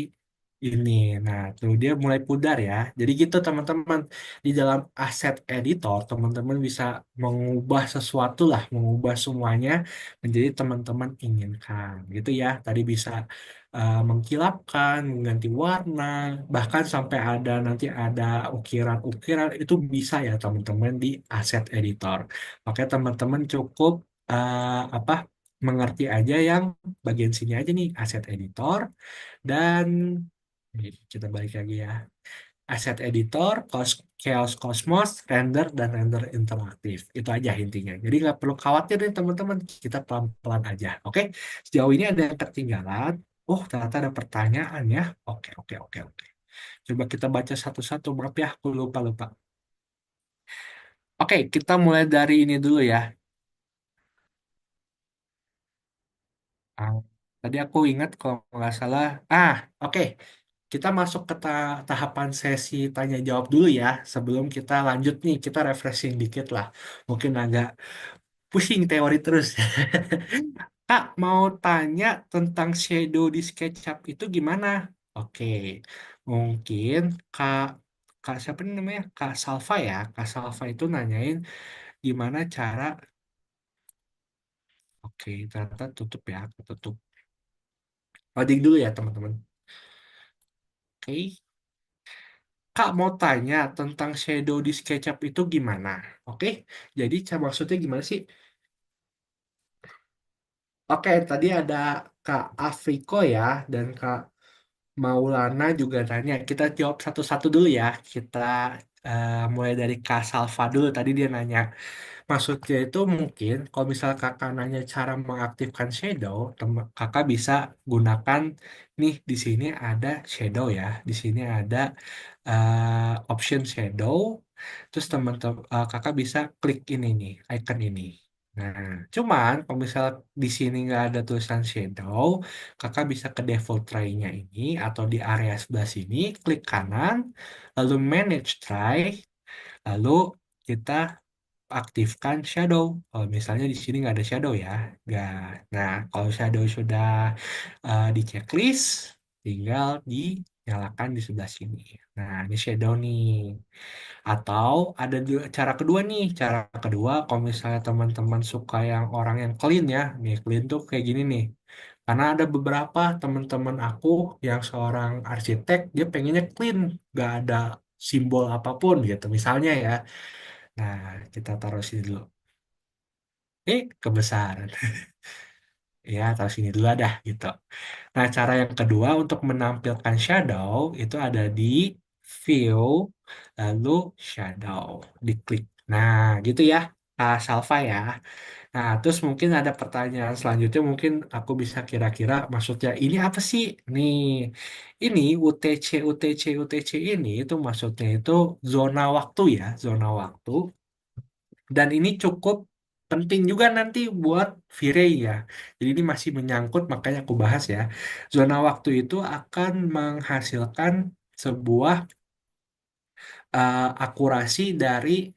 ini. Nah, tuh dia mulai pudar ya. Jadi gitu teman-teman. Di dalam aset editor, teman-teman bisa mengubah sesuatu lah, mengubah semuanya menjadi teman-teman inginkan. Gitu ya. Tadi bisa mengkilapkan, mengganti warna, bahkan sampai ada nanti ada ukiran-ukiran itu bisa ya teman-teman di aset editor. Makanya teman-teman cukup apa mengerti aja yang bagian sini aja nih, aset editor dan kita balik lagi ya. Aset editor, chaos cosmos, render dan render interaktif. Itu aja intinya. Jadi nggak perlu khawatir nih teman-teman, kita pelan-pelan aja. Oke, sejauh ini ada yang ketinggalan. Oh, ternyata ada pertanyaan ya. Oke, oke, oke, oke. Coba kita baca satu-satu. Maaf ya, aku lupa-lupa. Oke, kita mulai dari ini dulu ya. Ah, tadi aku ingat kalau nggak salah. Oke. Kita masuk ke tahapan sesi tanya jawab dulu ya. Sebelum kita lanjut nih, kita refreshing dikit lah. Mungkin agak pusing teori terus. Kak, mau tanya tentang shadow di SketchUp itu gimana? Oke, mungkin Kak, Kak siapa nih namanya? Kak Salva ya. Kak Salva itu nanyain gimana cara. Oke, ternyata tutup ya, tutup. Loading dulu ya teman-teman. Oke. Kak mau tanya tentang shadow di SketchUp itu gimana? Oke, jadi maksudnya gimana sih? Oke, tadi ada Kak Afriko ya dan Kak Maulana juga tanya. Kita jawab satu-satu dulu ya. Kita mulai dari Kak Salva dulu. Tadi dia nanya. Maksudnya itu mungkin kalau misal kakak nanya cara mengaktifkan shadow, kakak bisa gunakan nih di sini ada shadow ya, di sini ada option shadow, terus teman-teman kakak bisa klik ini nih, icon ini. Nah, cuman kalau misal di sini nggak ada tulisan shadow, kakak bisa ke default tray-nya ini atau di area sebelah sini, klik kanan, lalu manage tray, lalu kita aktifkan shadow. Kalau misalnya di sini nggak ada shadow ya, nggak. Nah, kalau shadow sudah di checklist, tinggal dinyalakan di sebelah sini. Nah, ini shadow nih. Atau ada cara kedua nih. Cara kedua, kalau misalnya teman-teman suka yang orang yang clean ya, nih clean tuh kayak gini nih. Karena ada beberapa teman-teman aku yang seorang arsitek, dia pengennya clean, nggak ada simbol apapun gitu. Misalnya ya. Nah, kita taruh sini dulu. Kebesaran. Ya, taruh sini dulu ada gitu. Nah, cara yang kedua untuk menampilkan shadow itu ada di view, lalu shadow, diklik. Nah, gitu ya, Salva ya. Nah, terus mungkin ada pertanyaan selanjutnya, mungkin aku bisa kira-kira maksudnya ini apa sih? Nih, ini UTC, UTC, UTC ini itu maksudnya itu zona waktu ya, zona waktu. Dan ini cukup penting juga nanti buat V-Ray ya. Jadi ini masih menyangkut, makanya aku bahas ya. Zona waktu itu akan menghasilkan sebuah akurasi dari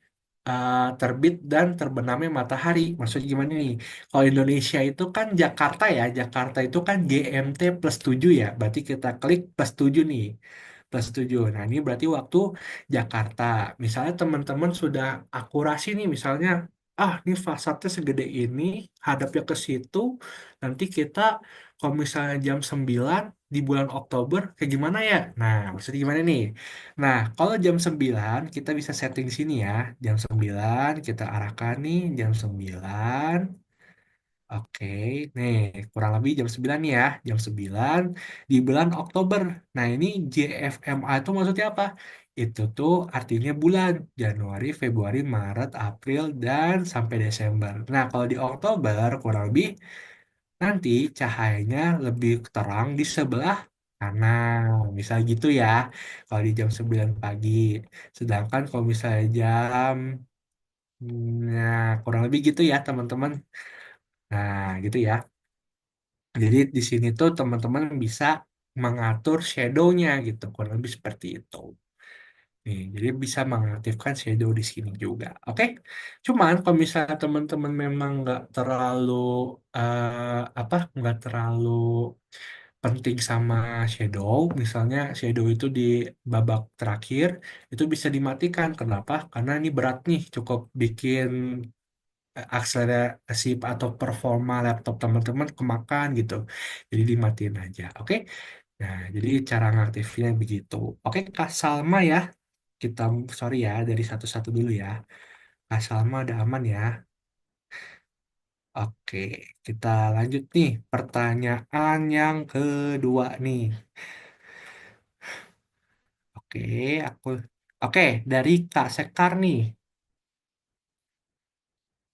terbit dan terbenamnya matahari. Maksudnya gimana nih? Kalau Indonesia itu kan Jakarta ya. Jakarta itu kan GMT plus 7 ya. Berarti kita klik plus 7 nih. +7. Nah, ini berarti waktu Jakarta. Misalnya teman-teman sudah akurasi nih, misalnya, ini fasadnya segede ini, hadapnya ke situ, nanti kita kalau misalnya jam 9 di bulan Oktober, kayak gimana ya? Nah, maksudnya gimana nih? Nah, kalau jam 9, kita bisa setting di sini ya. Jam 9, kita arahkan nih, jam 9. Oke, nih kurang lebih jam 9 nih ya, jam 9 di bulan Oktober. Nah ini JFMA itu maksudnya apa? Itu tuh artinya bulan Januari, Februari, Maret, April, dan sampai Desember. Nah kalau di Oktober kurang lebih nanti cahayanya lebih terang di sebelah kanan. Misal gitu ya, kalau di jam 9 pagi. Sedangkan kalau misalnya nah kurang lebih gitu ya teman-teman. Nah gitu ya. Jadi di sini tuh teman-teman bisa mengatur shadow-nya gitu, kurang lebih seperti itu. Nih, jadi bisa mengaktifkan shadow di sini juga. Oke, cuman kalau misalnya teman-teman memang nggak terlalu nggak terlalu penting sama shadow, misalnya shadow itu di babak terakhir itu bisa dimatikan. Kenapa? Karena ini berat nih, cukup bikin akselerasi atau performa laptop teman-teman kemakan gitu. Jadi dimatiin aja. Oke. Nah, jadi cara ngaktifnya begitu. Oke, Kak Salma ya. Kita sorry ya dari satu-satu dulu ya. Kak Salma ada aman ya. Oke, kita lanjut nih. Pertanyaan yang kedua nih. Oke, aku Oke, dari Kak Sekar nih.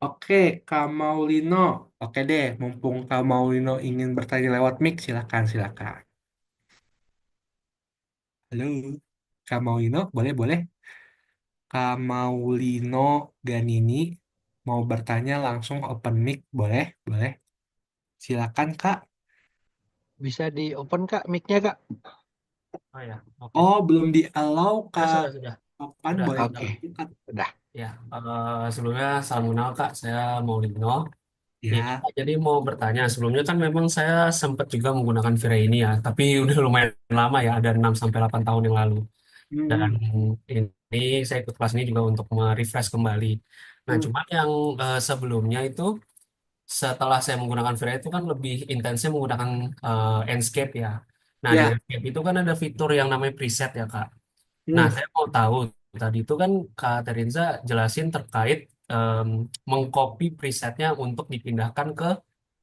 Oke, Kak Maulino. Oke deh, mumpung Kak Maulino ingin bertanya lewat mic, silakan, silakan. Halo, Kak Maulino, boleh, boleh. Kak Maulino Ganini mau bertanya langsung open mic, boleh, boleh. Silakan, Kak. Bisa di open Kak, mic-nya Kak? Oh ya, oke. Oh, belum di-allow, Ya, Kak. sudah. Open, Sudah, boleh Oke, sudah. dilanjut, Kak. udah. Ya, sebelumnya salam kenal Kak, saya Maulino. Ya, Ya. Kak, jadi mau bertanya, sebelumnya kan memang saya sempat juga menggunakan Vira ini ya, tapi udah lumayan lama ya, ada 6 sampai 8 tahun yang lalu. Dan Hmm, ini saya ikut kelas ini juga untuk merefresh kembali. Nah, hmm, cuman yang sebelumnya itu, setelah saya menggunakan Vira itu kan lebih intensnya menggunakan Enscape ya. Nah, di ya. Enscape itu kan ada fitur yang namanya preset ya Kak. Nah, Hmm, saya mau tahu tadi itu kan Kak Terinza jelasin terkait em, mengcopy presetnya untuk dipindahkan ke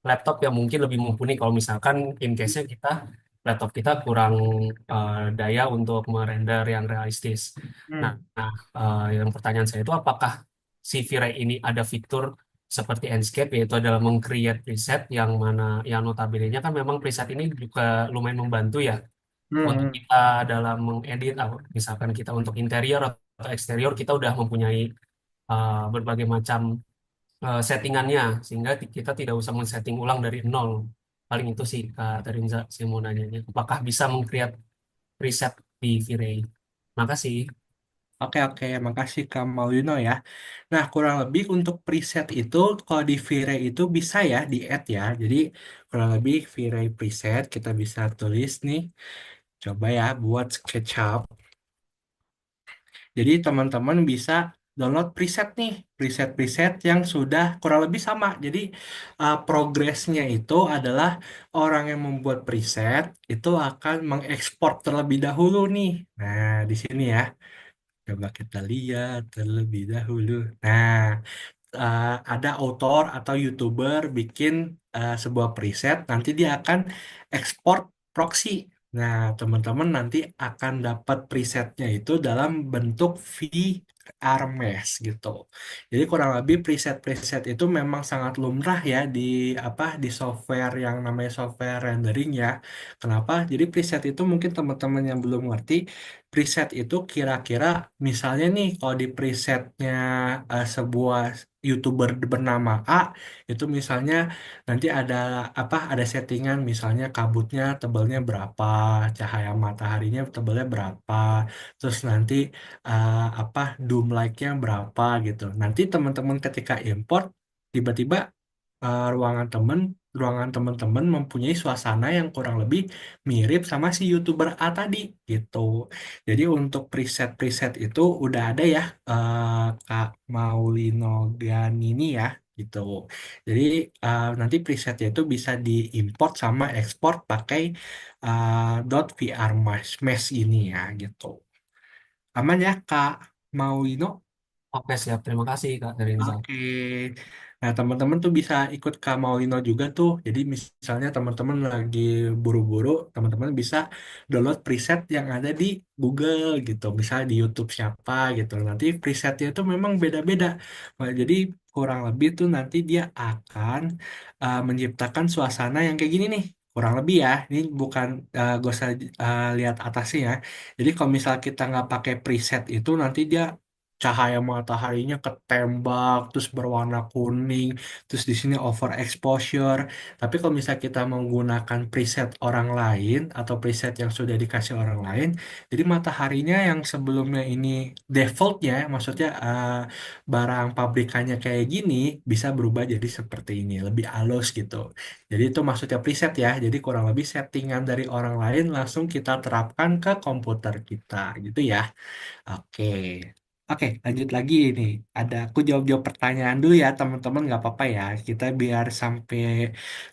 laptop yang mungkin lebih mumpuni kalau misalkan in case-nya laptop kita kurang daya untuk merender yang realistis. Nah, hmm, yang pertanyaan saya itu apakah si V-Ray ini ada fitur seperti Enscape yaitu adalah meng-create preset yang mana yang notabene-nya kan memang preset ini juga lumayan membantu ya hmm, untuk hmm. kita dalam mengedit misalkan kita untuk interior atau eksterior kita udah mempunyai berbagai macam settingannya sehingga kita tidak usah men-setting ulang dari nol. Paling itu sih Kak Terinza saya mau nanyanya apakah bisa meng-create preset di V-Ray. Makasih. Oke, oke. Makasih, Kak Maulino ya. Nah, kurang lebih untuk preset itu, kalau di V-Ray itu bisa ya, di-add ya. Jadi, kurang lebih V-Ray preset, kita bisa tulis nih. Coba ya, buat SketchUp. Jadi teman-teman bisa download preset nih, preset-preset yang sudah kurang lebih sama. Jadi progresnya itu adalah orang yang membuat preset itu akan mengekspor terlebih dahulu nih. Nah, di sini ya. Coba kita lihat terlebih dahulu. Nah, ada author atau YouTuber bikin sebuah preset, nanti dia akan ekspor proxy. Nah, teman-teman nanti akan dapat presetnya itu dalam bentuk VRMesh gitu. Jadi kurang lebih preset-preset itu memang sangat lumrah ya di software yang namanya software rendering ya. Kenapa? Jadi preset itu mungkin teman-teman yang belum ngerti, preset itu kira-kira misalnya nih kalau di presetnya sebuah YouTuber bernama A itu misalnya nanti ada settingan misalnya kabutnya tebalnya berapa, cahaya mataharinya tebalnya berapa, terus nanti doom light-nya berapa gitu. Nanti teman-teman ketika import tiba-tiba ruangan temen ruangan teman-teman mempunyai suasana yang kurang lebih mirip sama si YouTuber A tadi gitu. Jadi untuk preset-preset itu udah ada ya, Kak Maulino Ganini ya gitu. Jadi nanti presetnya itu bisa diimport sama ekspor pakai .vr mesh ini ya gitu. Aman ya Kak Maulino? Oke, siap. Terima kasih, Kak Renza. Oke. Nah, teman-teman tuh bisa ikut Kak Maulino juga tuh. Jadi misalnya teman-teman lagi buru-buru, teman-teman bisa download preset yang ada di Google gitu. Misalnya di YouTube siapa gitu. Nanti presetnya itu memang beda-beda. Nah, jadi kurang lebih tuh nanti dia akan menciptakan suasana yang kayak gini nih. Kurang lebih ya, ini bukan gak usah lihat atasnya ya. Jadi kalau misal kita nggak pakai preset itu nanti dia cahaya mataharinya ketembak terus berwarna kuning terus di sini overexposure tapi kalau misalnya kita menggunakan preset orang lain atau preset yang sudah dikasih orang lain jadi mataharinya yang sebelumnya ini defaultnya maksudnya barang pabrikannya kayak gini bisa berubah jadi seperti ini lebih halus gitu jadi itu maksudnya preset ya jadi kurang lebih settingan dari orang lain langsung kita terapkan ke komputer kita gitu ya. Oke, oke, lanjut lagi nih. Aku jawab-jawab pertanyaan dulu ya, teman-teman nggak apa-apa ya. Kita biar sampai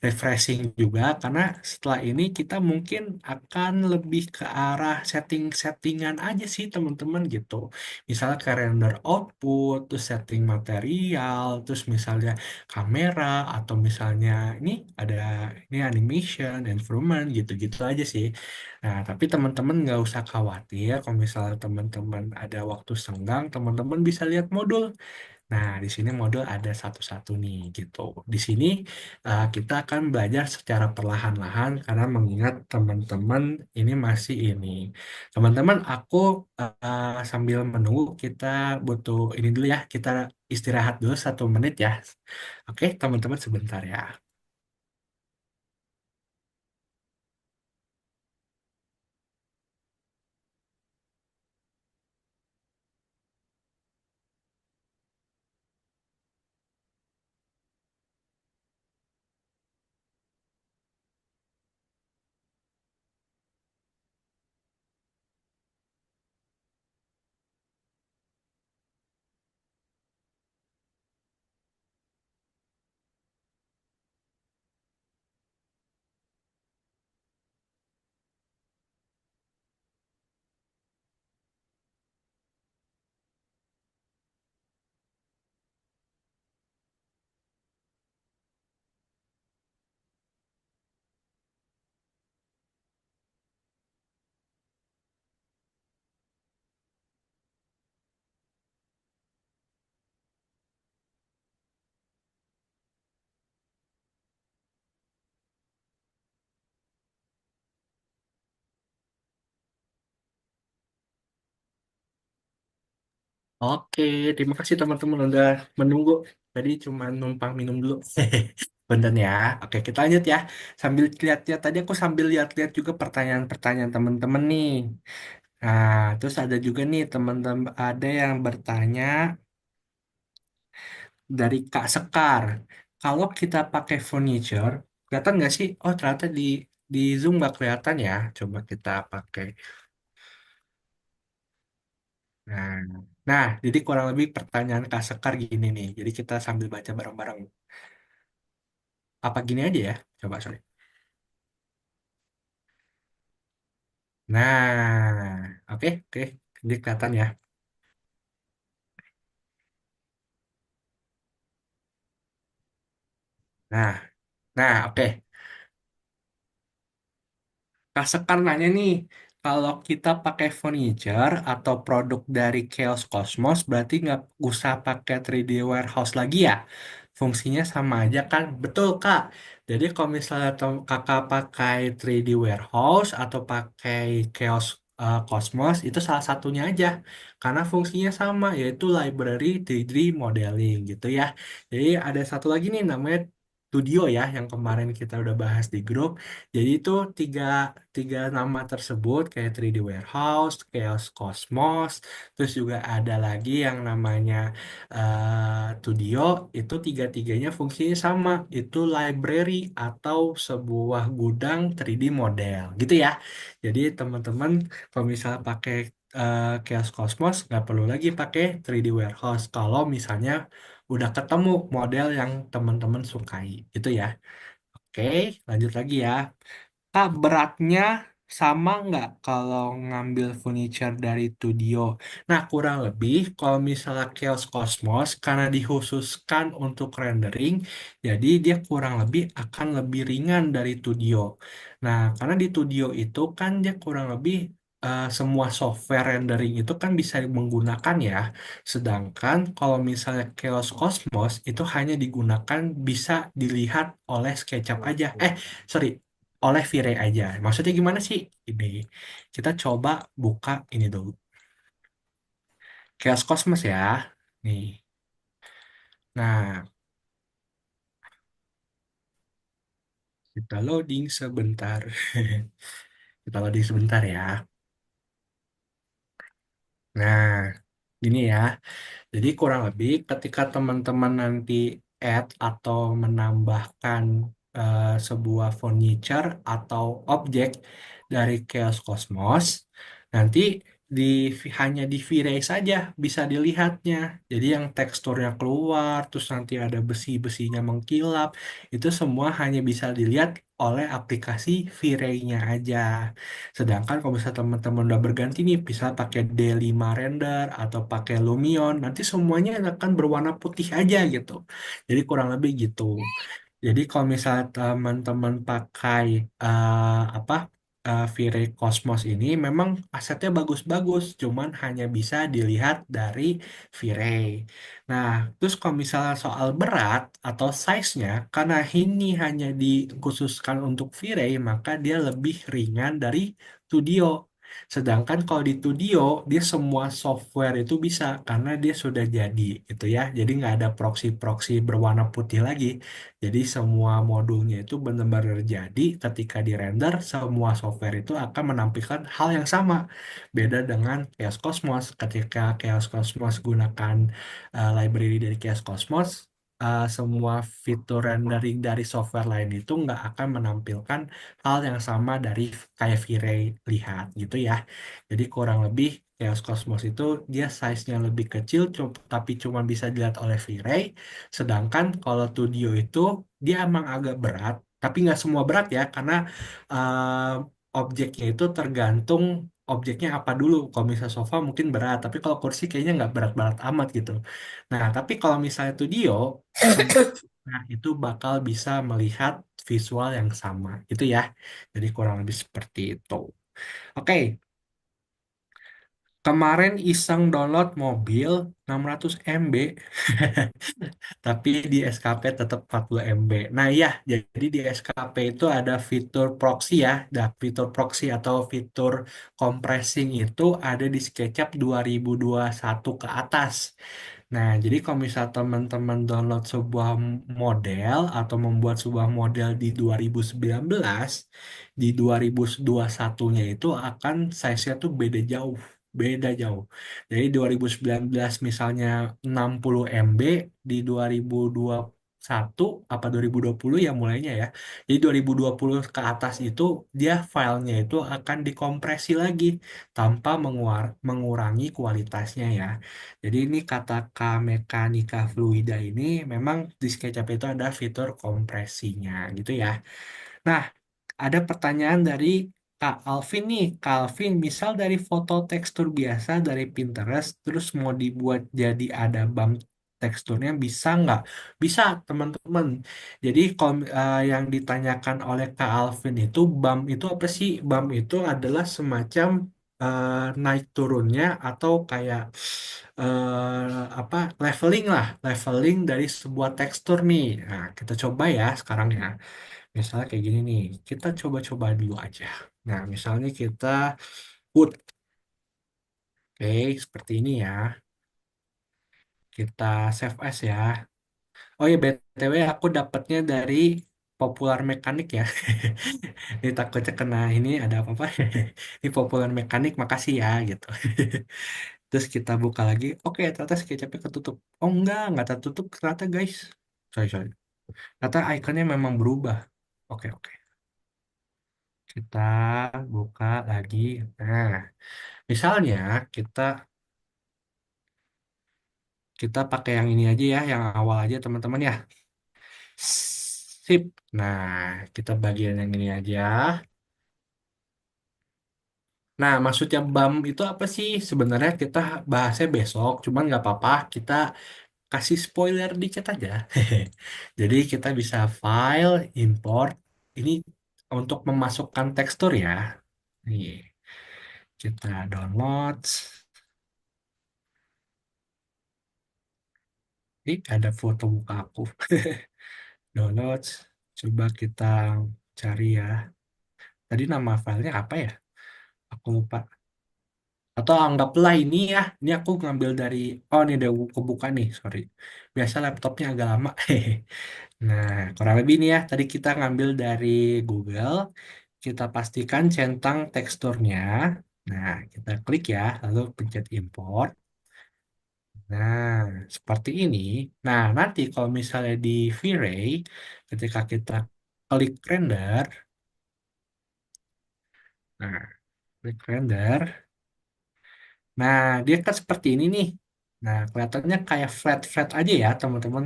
refreshing juga, karena setelah ini kita mungkin akan lebih ke arah setting-settingan aja sih teman-teman gitu. Misalnya ke render output, terus setting material, terus misalnya kamera, atau misalnya ini ada ini animation, environment, gitu-gitu aja sih. Nah, tapi teman-teman nggak usah khawatir kalau misalnya teman-teman ada waktu senggang, teman-teman bisa lihat modul. Nah, di sini modul ada satu-satu nih gitu. Di sini kita akan belajar secara perlahan-lahan karena mengingat teman-teman ini masih ini. Teman-teman, aku sambil menunggu kita butuh ini dulu ya. Kita istirahat dulu 1 menit ya. Oke, teman-teman sebentar ya. Oke, terima kasih teman-teman udah menunggu. Tadi cuma numpang minum dulu. Bener ya. Oke, kita lanjut ya. Sambil lihat-lihat tadi aku sambil lihat-lihat juga pertanyaan-pertanyaan teman-teman nih. Nah, terus ada juga nih teman-teman ada yang bertanya dari Kak Sekar. Kalau kita pakai furniture, kelihatan nggak sih? Oh, ternyata di Zoom nggak kelihatan ya. Coba kita pakai. Nah, nah, jadi kurang lebih pertanyaan Kak Sekar gini nih. Jadi kita sambil baca bareng-bareng. Apa gini aja ya? Coba, sorry. Nah, oke, oke. Jadi kelihatan ya. Nah, nah, oke. Kak Sekar nanya nih, kalau kita pakai furniture atau produk dari Chaos Cosmos, berarti nggak usah pakai 3D warehouse lagi ya? Fungsinya sama aja kan? Betul, Kak. Jadi kalau misalnya kakak pakai 3D warehouse atau pakai Chaos Cosmos, itu salah satunya aja. Karena fungsinya sama, yaitu library 3D modeling gitu ya. Jadi ada satu lagi nih namanya Studio ya, yang kemarin kita udah bahas di grup. Jadi itu tiga, tiga nama tersebut kayak 3D Warehouse, Chaos Cosmos, terus juga ada lagi yang namanya Studio, itu tiga-tiganya fungsinya sama, itu library atau sebuah gudang 3D model gitu ya. Jadi teman-teman kalau misalnya pakai Chaos Cosmos nggak perlu lagi pakai 3D Warehouse kalau misalnya udah ketemu model yang teman-teman sukai gitu ya. Oke, lanjut lagi ya. Kak, beratnya sama nggak kalau ngambil furniture dari studio? Nah, kurang lebih kalau misalnya Chaos Cosmos, karena dikhususkan untuk rendering, jadi dia kurang lebih akan lebih ringan dari studio. Nah, karena di studio itu kan dia kurang lebih semua software rendering itu kan bisa menggunakan ya. Sedangkan kalau misalnya Chaos Cosmos itu hanya digunakan bisa dilihat oleh SketchUp aja. Sorry, oleh Vire aja. Maksudnya gimana sih? Ini kita coba buka ini dulu. Chaos Cosmos ya. Nih. Nah, kita loading sebentar. Kita loading sebentar ya. Nah, gini ya. Jadi kurang lebih ketika teman-teman nanti add atau menambahkan sebuah furniture atau objek dari Chaos Cosmos, nanti di hanya di V-Ray saja bisa dilihatnya. Jadi yang teksturnya keluar, terus nanti ada besi-besinya mengkilap, itu semua hanya bisa dilihat oleh aplikasi V-Ray-nya aja. Sedangkan kalau misalnya teman-teman udah berganti nih, bisa pakai D5 render atau pakai Lumion, nanti semuanya akan berwarna putih aja gitu. Jadi kurang lebih gitu. Jadi kalau misalnya teman-teman pakai apa V-Ray Cosmos ini memang asetnya bagus-bagus, cuman hanya bisa dilihat dari V-Ray. Nah, terus kalau misalnya soal berat atau size-nya, karena ini hanya dikhususkan untuk V-Ray, maka dia lebih ringan dari Studio. Sedangkan kalau di Studio, dia semua software itu bisa karena dia sudah jadi gitu ya. Jadi nggak ada proxy-proxy berwarna putih lagi. Jadi semua modulnya itu benar-benar jadi ketika di render, semua software itu akan menampilkan hal yang sama. Beda dengan Chaos Cosmos. Ketika Chaos Cosmos gunakan library dari Chaos Cosmos, semua fitur rendering dari software lain itu nggak akan menampilkan hal yang sama dari kayak V-Ray lihat gitu ya. Jadi kurang lebih Chaos Cosmos itu dia size-nya lebih kecil tapi cuma bisa dilihat oleh V-Ray. Sedangkan kalau Studio itu dia emang agak berat, tapi nggak semua berat ya karena objeknya itu tergantung objeknya apa dulu. Kalau misalnya sofa mungkin berat, tapi kalau kursi kayaknya nggak berat-berat amat gitu. Nah, tapi kalau misalnya Studio semua itu bakal bisa melihat visual yang sama gitu ya. Jadi kurang lebih seperti itu. Oke, kemarin iseng download mobil 600 MB, tapi di SKP tetap 40 MB. Nah iya, jadi di SKP itu ada fitur proxy ya. Nah, fitur proxy atau fitur compressing itu ada di SketchUp 2021 ke atas. Nah, jadi kalau misal teman-teman download sebuah model atau membuat sebuah model di 2019, di 2021-nya itu akan size-nya tuh beda jauh. Beda jauh. Jadi 2019 misalnya 60 MB, di 2021 apa 2020 ya mulainya ya. Jadi 2020 ke atas itu dia filenya itu akan dikompresi lagi tanpa mengurangi kualitasnya ya. Jadi ini kata K mekanika fluida ini memang di SketchUp itu ada fitur kompresinya gitu ya. Nah, ada pertanyaan dari Kak Alvin nih. Kak Alvin, misal dari foto tekstur biasa dari Pinterest, terus mau dibuat jadi ada bump teksturnya bisa nggak? Bisa, teman-teman. Jadi kalau yang ditanyakan oleh Kak Alvin itu bump itu apa sih? Bump itu adalah semacam naik turunnya atau kayak apa leveling lah, leveling dari sebuah tekstur nih. Nah, kita coba ya sekarang ya. Misalnya kayak gini nih, kita coba-coba dulu aja. Nah, misalnya kita put, oke, seperti ini ya. Kita save as ya. Oh ya, BTW aku dapatnya dari Popular Mekanik ya. Ini takutnya kena ini ada apa-apa. Ini Popular Mekanik, makasih ya gitu. Terus kita buka lagi. Oke, ternyata SketchUp-nya ketutup. Oh enggak tertutup ternyata guys. Sorry. Ternyata ikonnya memang berubah. Oke. Kita buka lagi. Nah, misalnya kita kita pakai yang ini aja ya, yang awal aja teman-teman ya. Sip. Nah, kita bagian yang ini aja. Nah, maksudnya BAM itu apa sih? Sebenarnya kita bahasnya besok, cuman nggak apa-apa. Kita kasih spoiler dikit aja. Jadi kita bisa file, import. Ini untuk memasukkan tekstur ya. Nih, kita download. Ini ada foto muka aku. Download. Coba kita cari ya. Tadi nama filenya apa ya? Aku lupa. Atau anggaplah ini ya. Ini aku ngambil dari. Oh, ini udah kebuka nih. Sorry. Biasa laptopnya agak lama. Nah, kurang lebih ini ya. Tadi kita ngambil dari Google. Kita pastikan centang teksturnya. Nah, kita klik ya. Lalu pencet import. Nah, seperti ini. Nah, nanti kalau misalnya di V-Ray, ketika kita klik render. Nah, klik render. Nah, dia kan seperti ini nih. Nah, kelihatannya kayak flat-flat aja ya, teman-teman.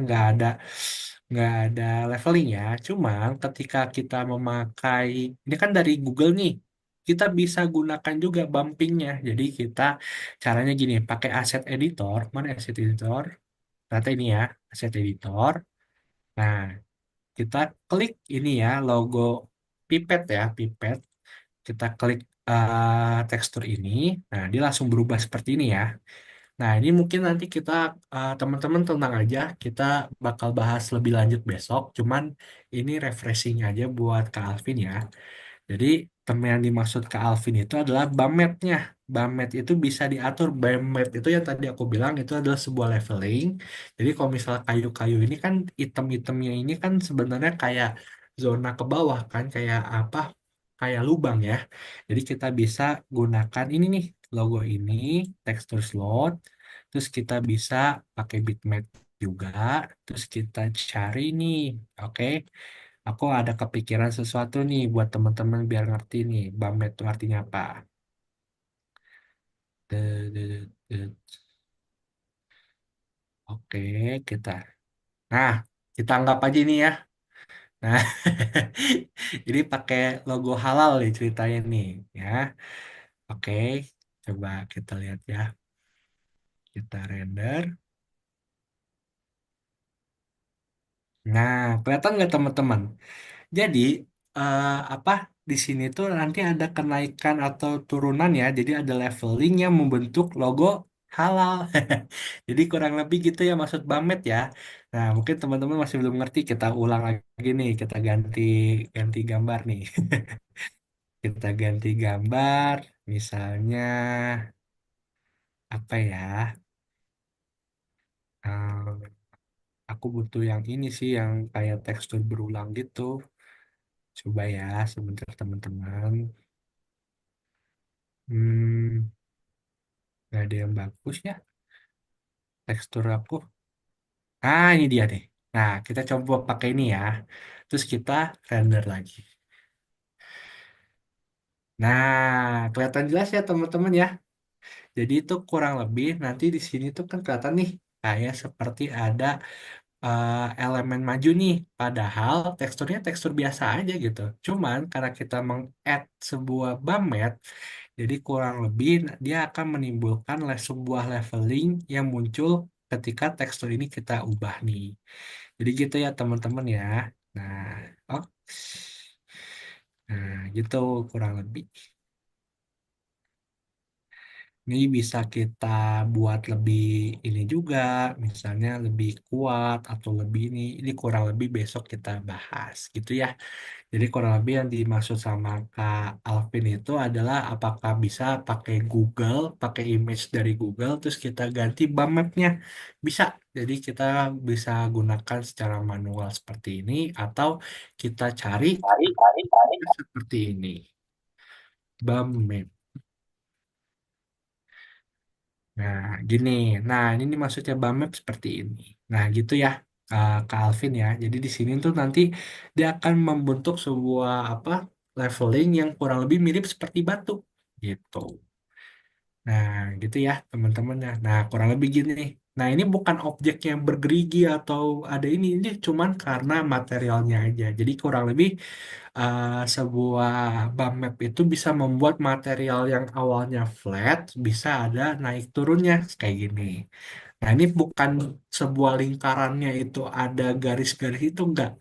Nggak ada leveling ya. Cuman ketika kita memakai, ini kan dari Google nih, kita bisa gunakan juga bumpingnya. Jadi kita caranya gini, pakai asset editor. Mana asset editor? Ternyata ini ya, asset editor. Nah, kita klik ini ya, logo pipet ya, pipet. Kita klik tekstur ini. Nah, dia langsung berubah seperti ini ya. Nah, ini mungkin nanti kita teman-teman tenang aja, kita bakal bahas lebih lanjut besok. Cuman ini refreshing aja buat Kak Alvin ya. Jadi teman yang dimaksud Kak Alvin itu adalah bametnya. Bamet itu bisa diatur. Bamet itu yang tadi aku bilang itu adalah sebuah leveling. Jadi kalau misalnya kayu-kayu ini kan item-itemnya ini kan sebenarnya kayak zona ke bawah kan, kayak apa? Kayak lubang ya. Jadi kita bisa gunakan ini nih logo ini, tekstur slot. Terus kita bisa pakai bitmap juga. Terus kita cari nih, oke. Aku ada kepikiran sesuatu nih buat teman-teman biar ngerti nih BAM itu artinya apa. De- de- Oke, kita. Nah, kita anggap aja ini ya. Nah, jadi pakai logo halal nih ceritanya nih ya. Oke, coba kita lihat ya. Kita render. Nah, kelihatan nggak teman-teman? Jadi apa di sini tuh nanti ada kenaikan atau turunan ya. Jadi ada leveling yang membentuk logo halal. Jadi kurang lebih gitu ya maksud Bamet ya. Nah, mungkin teman-teman masih belum ngerti. Kita ulang lagi nih. Kita ganti ganti gambar nih. Kita ganti gambar. Misalnya apa ya? Eh, aku butuh yang ini sih yang kayak tekstur berulang gitu. Coba ya sebentar teman-teman. Hmm, nggak ada yang bagus ya tekstur aku. Ah, ini dia deh. Nah, kita coba pakai ini ya. Terus kita render lagi. Nah, kelihatan jelas ya teman-teman ya. Jadi itu kurang lebih nanti di sini tuh kan kelihatan nih kayak seperti ada elemen maju nih. Padahal teksturnya tekstur biasa aja gitu. Cuman karena kita meng-add sebuah bamet, jadi kurang lebih dia akan menimbulkan sebuah leveling yang muncul ketika tekstur ini kita ubah nih. Jadi gitu ya teman-teman ya. Nah, oh, nah gitu kurang lebih. Ini bisa kita buat lebih ini juga, misalnya lebih kuat atau lebih ini kurang lebih besok kita bahas gitu ya. Jadi kurang lebih yang dimaksud sama Kak Alvin itu adalah apakah bisa pakai Google, pakai image dari Google, terus kita ganti bump map-nya. Bisa. Jadi kita bisa gunakan secara manual seperti ini, atau kita cari seperti ini, bump map. Nah, gini. Nah, ini maksudnya bump map seperti ini. Nah, gitu ya, Kak Alvin ya. Jadi di sini tuh nanti dia akan membentuk sebuah apa leveling yang kurang lebih mirip seperti batu gitu. Nah, gitu ya teman-teman ya. Nah, kurang lebih gini. Nah, ini bukan objek yang bergerigi atau ada ini cuman karena materialnya aja. Jadi kurang lebih sebuah bump map itu bisa membuat material yang awalnya flat bisa ada naik turunnya kayak gini. Nah, ini bukan sebuah lingkarannya itu ada garis-garis itu enggak.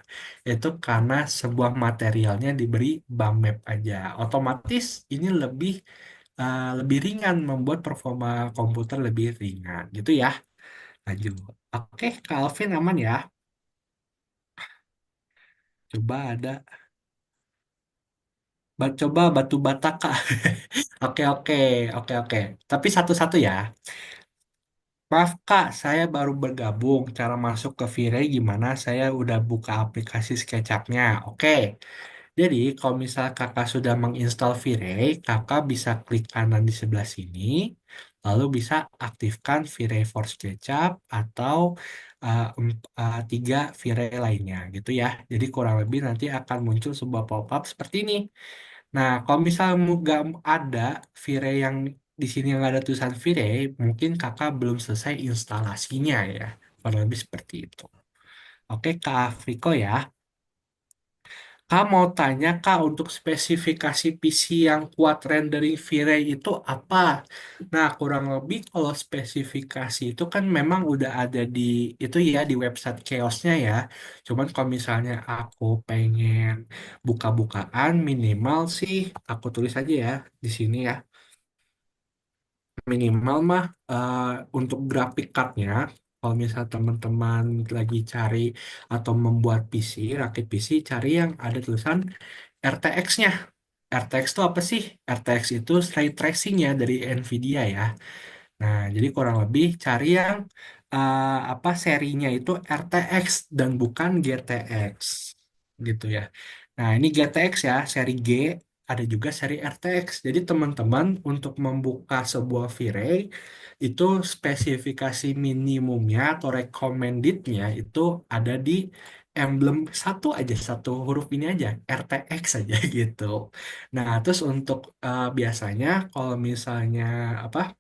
Itu karena sebuah materialnya diberi bump map aja. Otomatis ini lebih ringan, membuat performa komputer lebih ringan gitu ya. Lanjut. Oke, Calvin aman ya. Coba ada coba batu bata Kak. Oke, oke, oke, oke. Tapi satu-satu ya. Maaf Kak, saya baru bergabung. Cara masuk ke V-Ray gimana? Saya udah buka aplikasi SketchUp-nya. Oke. Jadi, kalau misal kakak sudah menginstal V-Ray, kakak bisa klik kanan di sebelah sini, lalu bisa aktifkan V-Ray for SketchUp atau 3 V-Ray lainnya gitu ya. Jadi kurang lebih nanti akan muncul sebuah pop-up seperti ini. Nah, kalau misalnya nggak ada V-Ray yang di sini yang ada tulisan V-Ray, mungkin kakak belum selesai instalasinya ya. Kurang lebih seperti itu. Oke, Kak Afriko ya. Kak mau tanya Kak untuk spesifikasi PC yang kuat rendering V-Ray itu apa? Nah, kurang lebih kalau spesifikasi itu kan memang udah ada di itu ya di website Chaosnya ya. Cuman kalau misalnya aku pengen buka-bukaan minimal sih aku tulis aja ya di sini ya. Minimal mah untuk grafik cardnya kalau misal teman-teman lagi cari atau membuat PC, rakit PC, cari yang ada tulisan RTX-nya. RTX itu apa sih? RTX itu ray tracing ya dari Nvidia ya. Nah, jadi kurang lebih cari yang apa serinya itu RTX dan bukan GTX gitu ya. Nah, ini GTX ya, seri G, ada juga seri RTX. Jadi teman-teman untuk membuka sebuah V-Ray itu spesifikasi minimumnya atau recommendednya itu ada di emblem satu aja, satu huruf ini aja, RTX aja gitu. Nah, terus untuk biasanya kalau misalnya apa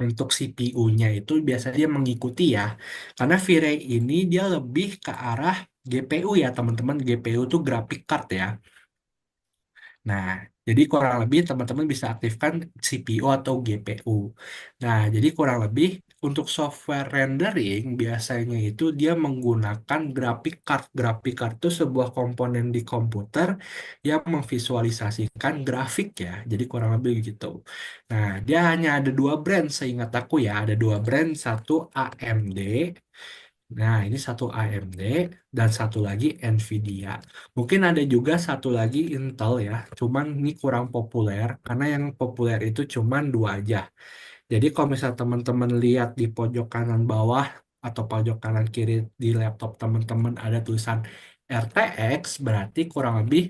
untuk CPU-nya itu biasanya dia mengikuti ya. Karena V-Ray ini dia lebih ke arah GPU ya teman-teman. GPU itu graphic card ya. Nah, jadi kurang lebih teman-teman bisa aktifkan CPU atau GPU. Nah, jadi kurang lebih untuk software rendering biasanya itu dia menggunakan graphic card. Graphic card itu sebuah komponen di komputer yang memvisualisasikan grafik ya. Jadi kurang lebih gitu. Nah, dia hanya ada dua brand seingat aku ya. Ada dua brand, satu AMD. Nah, ini satu AMD dan satu lagi Nvidia. Mungkin ada juga satu lagi Intel ya, cuman ini kurang populer karena yang populer itu cuman dua aja. Jadi kalau misal teman-teman lihat di pojok kanan bawah atau pojok kanan kiri di laptop teman-teman ada tulisan RTX, berarti kurang lebih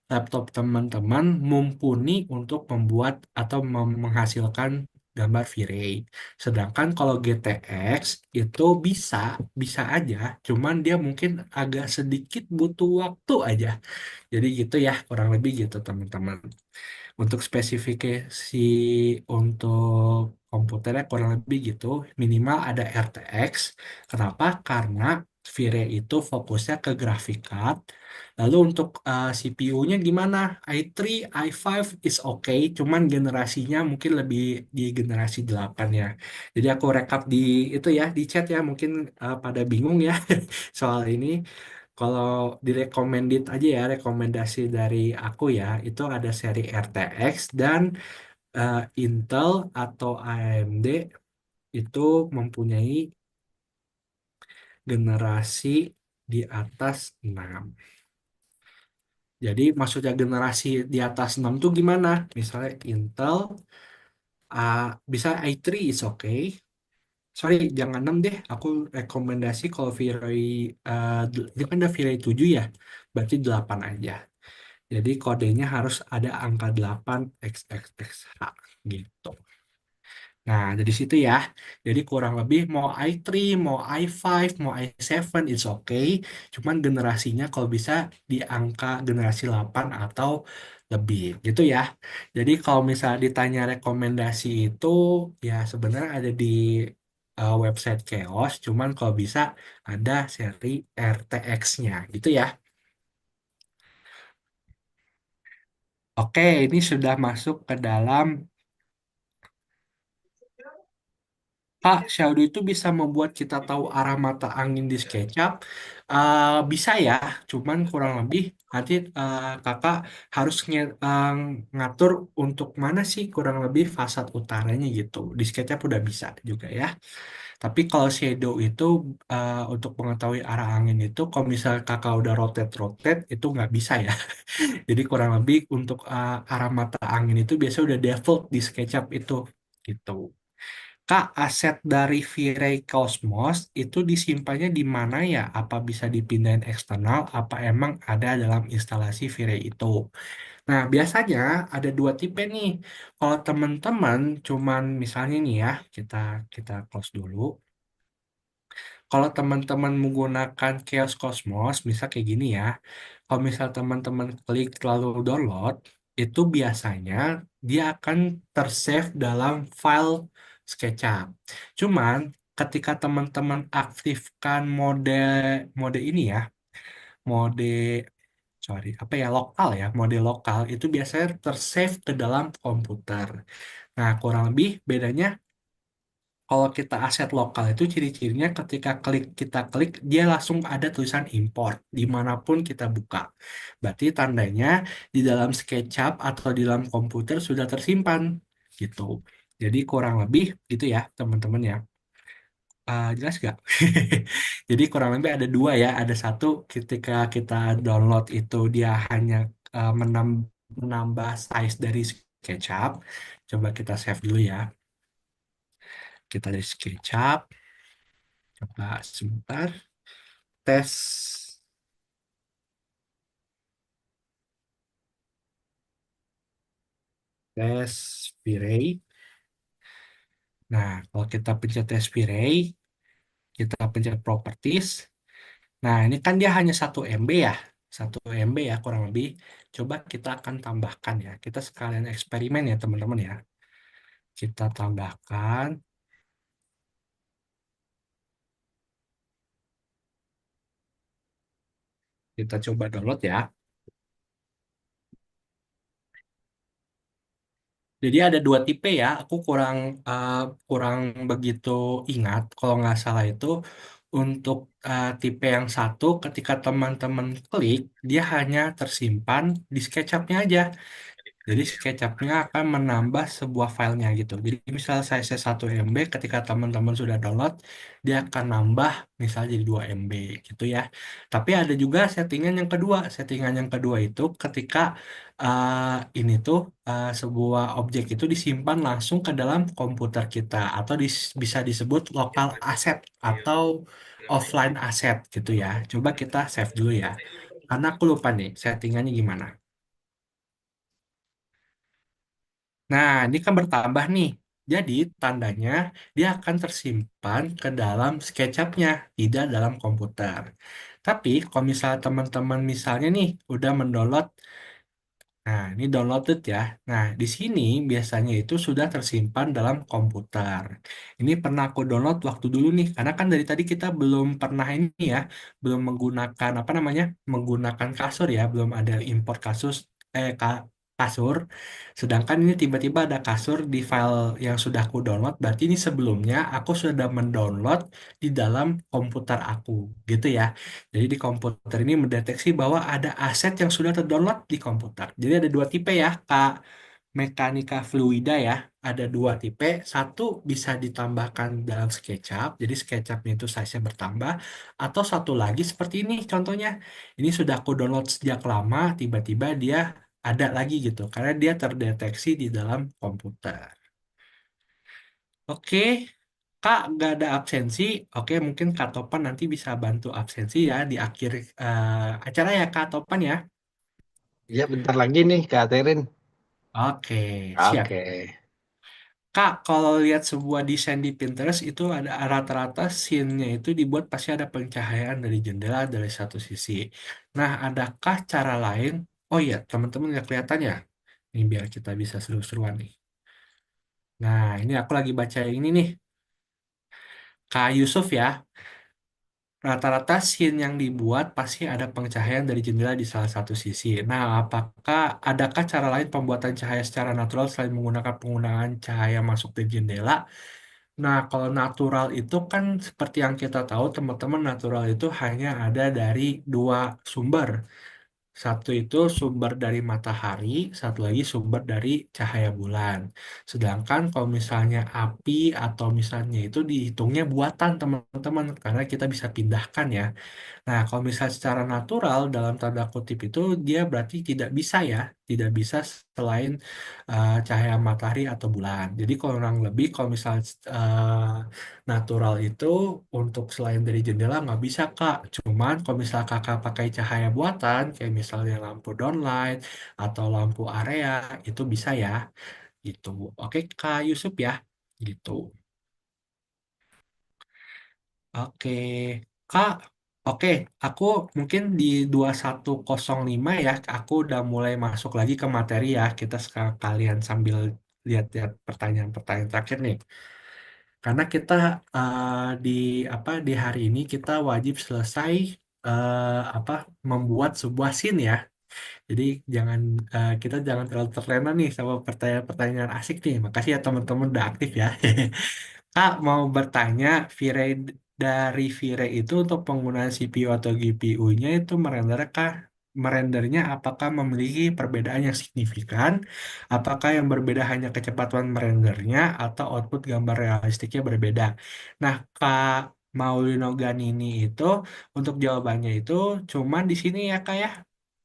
laptop teman-teman mumpuni untuk membuat atau menghasilkan gambar V-Ray. Sedangkan kalau GTX itu bisa, bisa aja, cuman dia mungkin agak sedikit butuh waktu aja. Jadi gitu ya, kurang lebih gitu teman-teman. Untuk spesifikasi untuk komputernya kurang lebih gitu, minimal ada RTX. Kenapa? Karena V-Ray itu fokusnya ke graphic card. Lalu untuk CPU-nya gimana? i3, i5 is okay, cuman generasinya mungkin lebih di generasi 8 ya. Jadi aku rekap di itu ya, di chat ya, mungkin pada bingung ya soal ini. Kalau direcommended aja ya, rekomendasi dari aku ya, itu ada seri RTX dan Intel atau AMD itu mempunyai generasi di atas 6. Jadi maksudnya generasi di atas 6 tuh gimana? Misalnya Intel, bisa i3 is okay. Sorry, jangan 6 deh. Aku rekomendasi kalau Viroi, ini kan udah Viroi 7 ya. Berarti 8 aja. Jadi kodenya harus ada angka 8 XXXH gitu. Nah, dari situ ya. Jadi kurang lebih mau i3, mau i5, mau i7, it's okay. Cuman generasinya kalau bisa di angka generasi 8 atau lebih gitu ya. Jadi kalau misalnya ditanya rekomendasi itu ya sebenarnya ada di website Chaos. Cuman kalau bisa ada seri RTX-nya gitu ya. Oke, ini sudah masuk ke dalam. Pak, shadow itu bisa membuat kita tahu arah mata angin di SketchUp. Bisa ya, cuman kurang lebih nanti kakak harus ngatur untuk mana sih kurang lebih fasad utaranya gitu. Di SketchUp udah bisa juga ya. Tapi kalau shadow itu untuk mengetahui arah angin itu, kalau misalnya kakak udah rotate-rotate, itu nggak bisa ya. Jadi kurang lebih untuk arah mata angin itu biasa udah default di SketchUp itu gitu. Kak, aset dari V-Ray Cosmos itu disimpannya di mana ya? Apa bisa dipindahin eksternal? Apa emang ada dalam instalasi V-Ray itu? Nah, biasanya ada dua tipe nih. Kalau teman-teman cuman misalnya nih ya, kita kita close dulu. Kalau teman-teman menggunakan Chaos Cosmos, misal kayak gini ya. Kalau misal teman-teman klik lalu download, itu biasanya dia akan tersave dalam file SketchUp. Cuman ketika teman-teman aktifkan mode mode ini ya, mode sorry apa ya lokal ya, mode lokal itu biasanya tersave ke dalam komputer. Nah, kurang lebih bedanya kalau kita aset lokal itu ciri-cirinya ketika kita klik dia langsung ada tulisan import dimanapun kita buka. Berarti tandanya di dalam SketchUp atau di dalam komputer sudah tersimpan gitu. Jadi kurang lebih gitu ya teman-teman ya. Jelas gak? Jadi kurang lebih ada dua ya. Ada satu ketika kita download itu dia hanya menambah size dari SketchUp. Coba kita save dulu ya. Kita dari SketchUp. Coba sebentar. Tes tes V-Ray. Nah, kalau kita pencet tes V-Ray, kita pencet properties. Nah, ini kan dia hanya 1 MB ya. 1 MB ya kurang lebih. Coba kita akan tambahkan ya. Kita sekalian eksperimen ya teman-teman ya. Kita tambahkan. Kita coba download ya. Jadi ada dua tipe ya. Aku uh, kurang begitu ingat. Kalau nggak salah itu untuk tipe yang satu, ketika teman-teman klik, dia hanya tersimpan di SketchUp-nya aja. Jadi SketchUp-nya akan menambah sebuah filenya gitu. Jadi misal size 1 MB, ketika teman-teman sudah download, dia akan nambah misal jadi 2 MB gitu ya. Tapi ada juga settingan yang kedua. Settingan yang kedua itu ketika ini tuh sebuah objek itu disimpan langsung ke dalam komputer kita atau bisa disebut lokal asset atau offline asset gitu ya. Coba kita save dulu ya. Karena aku lupa nih settingannya gimana. Nah, ini kan bertambah nih. Jadi, tandanya dia akan tersimpan ke dalam SketchUp-nya, tidak dalam komputer. Tapi, kalau misalnya teman-teman misalnya nih, udah mendownload. Nah, ini downloaded ya. Nah, di sini biasanya itu sudah tersimpan dalam komputer. Ini pernah aku download waktu dulu nih, karena kan dari tadi kita belum pernah ini ya, belum menggunakan apa namanya, menggunakan kasur ya, belum ada import kasur. Sedangkan ini tiba-tiba ada kasur di file yang sudah aku download, berarti ini sebelumnya aku sudah mendownload di dalam komputer aku, gitu ya. Jadi di komputer ini mendeteksi bahwa ada aset yang sudah terdownload di komputer. Jadi ada dua tipe ya, Kak mekanika fluida ya, ada dua tipe. Satu bisa ditambahkan dalam SketchUp, jadi SketchUp-nya itu size-nya bertambah. Atau satu lagi seperti ini contohnya. Ini sudah aku download sejak lama, tiba-tiba dia ada lagi gitu, karena dia terdeteksi di dalam komputer. Oke, Kak, nggak ada absensi. Oke, mungkin Kak Topan nanti bisa bantu absensi ya di akhir acara ya, Kak Topan ya. Ya, bentar lagi nih, Kak Terin. Oke, siap. Oke. Kak, kalau lihat sebuah desain di Pinterest itu ada rata-rata scene-nya itu dibuat pasti ada pencahayaan dari jendela dari satu sisi. Nah, adakah cara lain? Oh iya, teman-teman nggak kelihatan ya? Ini biar kita bisa seru-seruan nih. Nah, ini aku lagi baca ini nih. Kak Yusuf ya. Rata-rata scene yang dibuat pasti ada pencahayaan dari jendela di salah satu sisi. Nah, adakah cara lain pembuatan cahaya secara natural selain menggunakan penggunaan cahaya masuk dari jendela? Nah, kalau natural itu kan seperti yang kita tahu, teman-teman, natural itu hanya ada dari dua sumber. Satu itu sumber dari matahari, satu lagi sumber dari cahaya bulan. Sedangkan kalau misalnya api atau misalnya itu dihitungnya buatan, teman-teman, karena kita bisa pindahkan ya. Nah, kalau misalnya secara natural dalam tanda kutip itu dia berarti tidak bisa ya, tidak bisa selain cahaya matahari atau bulan. Jadi kurang lebih kalau misalnya natural itu untuk selain dari jendela nggak bisa Kak. Cuman kalau misalnya Kakak pakai cahaya buatan kayak misalnya lampu downlight atau lampu area itu bisa ya. Gitu. Oke Kak Yusuf ya. Gitu. Oke, Kak. Oke, aku mungkin di 2105 ya, aku udah mulai masuk lagi ke materi ya. Kita sekarang kalian sambil lihat-lihat pertanyaan-pertanyaan terakhir nih. Karena kita di di hari ini kita wajib selesai apa membuat sebuah scene ya. Jadi kita jangan terlalu terlena nih sama pertanyaan-pertanyaan asik nih. Makasih ya teman-teman udah aktif ya. Kak mau bertanya, dari V-Ray itu untuk penggunaan CPU atau GPU-nya itu merendernya apakah memiliki perbedaan yang signifikan? Apakah yang berbeda hanya kecepatan merendernya atau output gambar realistiknya berbeda? Nah, Kak Maulino Ganini itu untuk jawabannya itu cuman di sini ya Kak ya.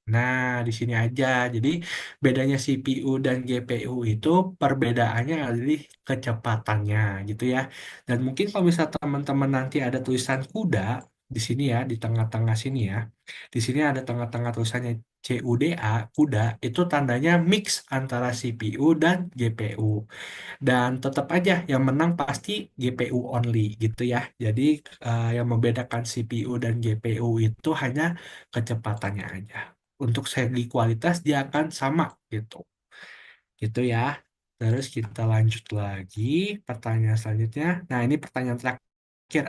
Nah, di sini aja. Jadi, bedanya CPU dan GPU itu perbedaannya adalah di kecepatannya gitu ya. Dan mungkin kalau misal teman-teman nanti ada tulisan kuda di sini ya, di tengah-tengah sini ya. Di sini ada tengah-tengah tulisannya CUDA, kuda, itu tandanya mix antara CPU dan GPU. Dan tetap aja yang menang pasti GPU only gitu ya. Jadi, yang membedakan CPU dan GPU itu hanya kecepatannya aja. Untuk segi kualitas dia akan sama gitu. Gitu ya. Terus kita lanjut lagi pertanyaan selanjutnya. Nah, ini pertanyaan terakhir.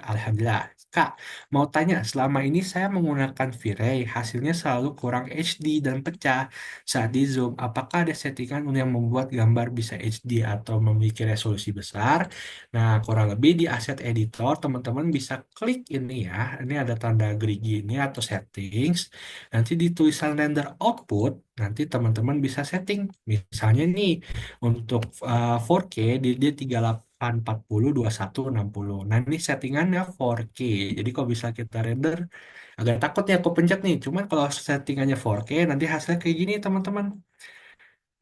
Alhamdulillah. Kak, mau tanya, selama ini saya menggunakan V-Ray, hasilnya selalu kurang HD dan pecah saat di zoom. Apakah ada settingan yang membuat gambar bisa HD atau memiliki resolusi besar? Nah, kurang lebih di aset editor, teman-teman bisa klik ini ya. Ini ada tanda gerigi ini atau settings. Nanti di tulisan render output, nanti teman-teman bisa setting. Misalnya nih, untuk 4K dia 3840 2160. Nah, ini settingannya 4K. Jadi kalau bisa kita render agak takut ya aku pencet nih. Cuman kalau settingannya 4K nanti hasilnya kayak gini teman-teman.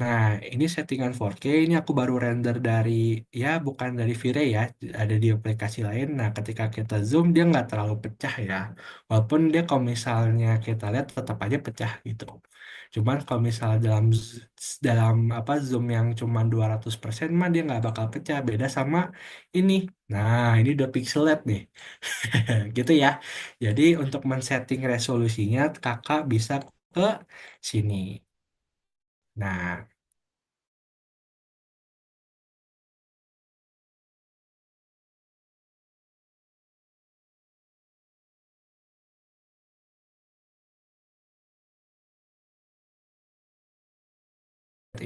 Nah, ini settingan 4K, ini aku baru render dari, ya bukan dari V-Ray ya, ada di aplikasi lain. Nah, ketika kita zoom, dia nggak terlalu pecah ya. Walaupun dia kalau misalnya kita lihat tetap aja pecah gitu. Cuman kalau misalnya dalam zoom yang cuma 200% mah dia nggak bakal pecah. Beda sama ini. Nah, ini udah pixelate nih. Gitu ya. Jadi untuk men-setting resolusinya, kakak bisa ke sini. Nah,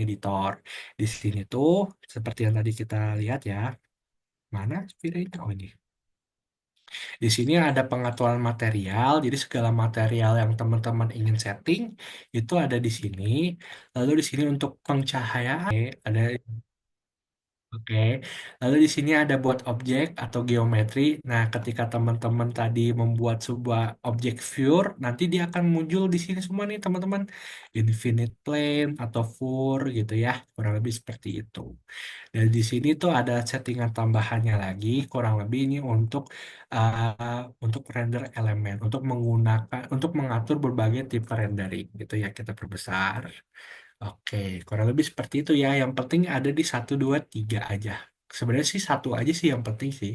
editor. Di sini tuh seperti yang tadi kita lihat ya. Mana videonya? Oh ini. Di sini ada pengaturan material, jadi segala material yang teman-teman ingin setting itu ada di sini. Lalu di sini untuk pencahayaan ada. Oke, lalu di sini ada buat objek atau geometri. Nah, ketika teman-teman tadi membuat sebuah objek viewer, nanti dia akan muncul di sini semua nih teman-teman. Infinite plane atau fur gitu ya, kurang lebih seperti itu. Dan di sini tuh ada settingan tambahannya lagi, kurang lebih ini untuk render elemen, untuk mengatur berbagai tipe rendering gitu ya, kita perbesar. Oke, kurang lebih seperti itu ya. Yang penting ada di satu, dua, tiga aja. Sebenarnya sih satu aja sih yang penting sih.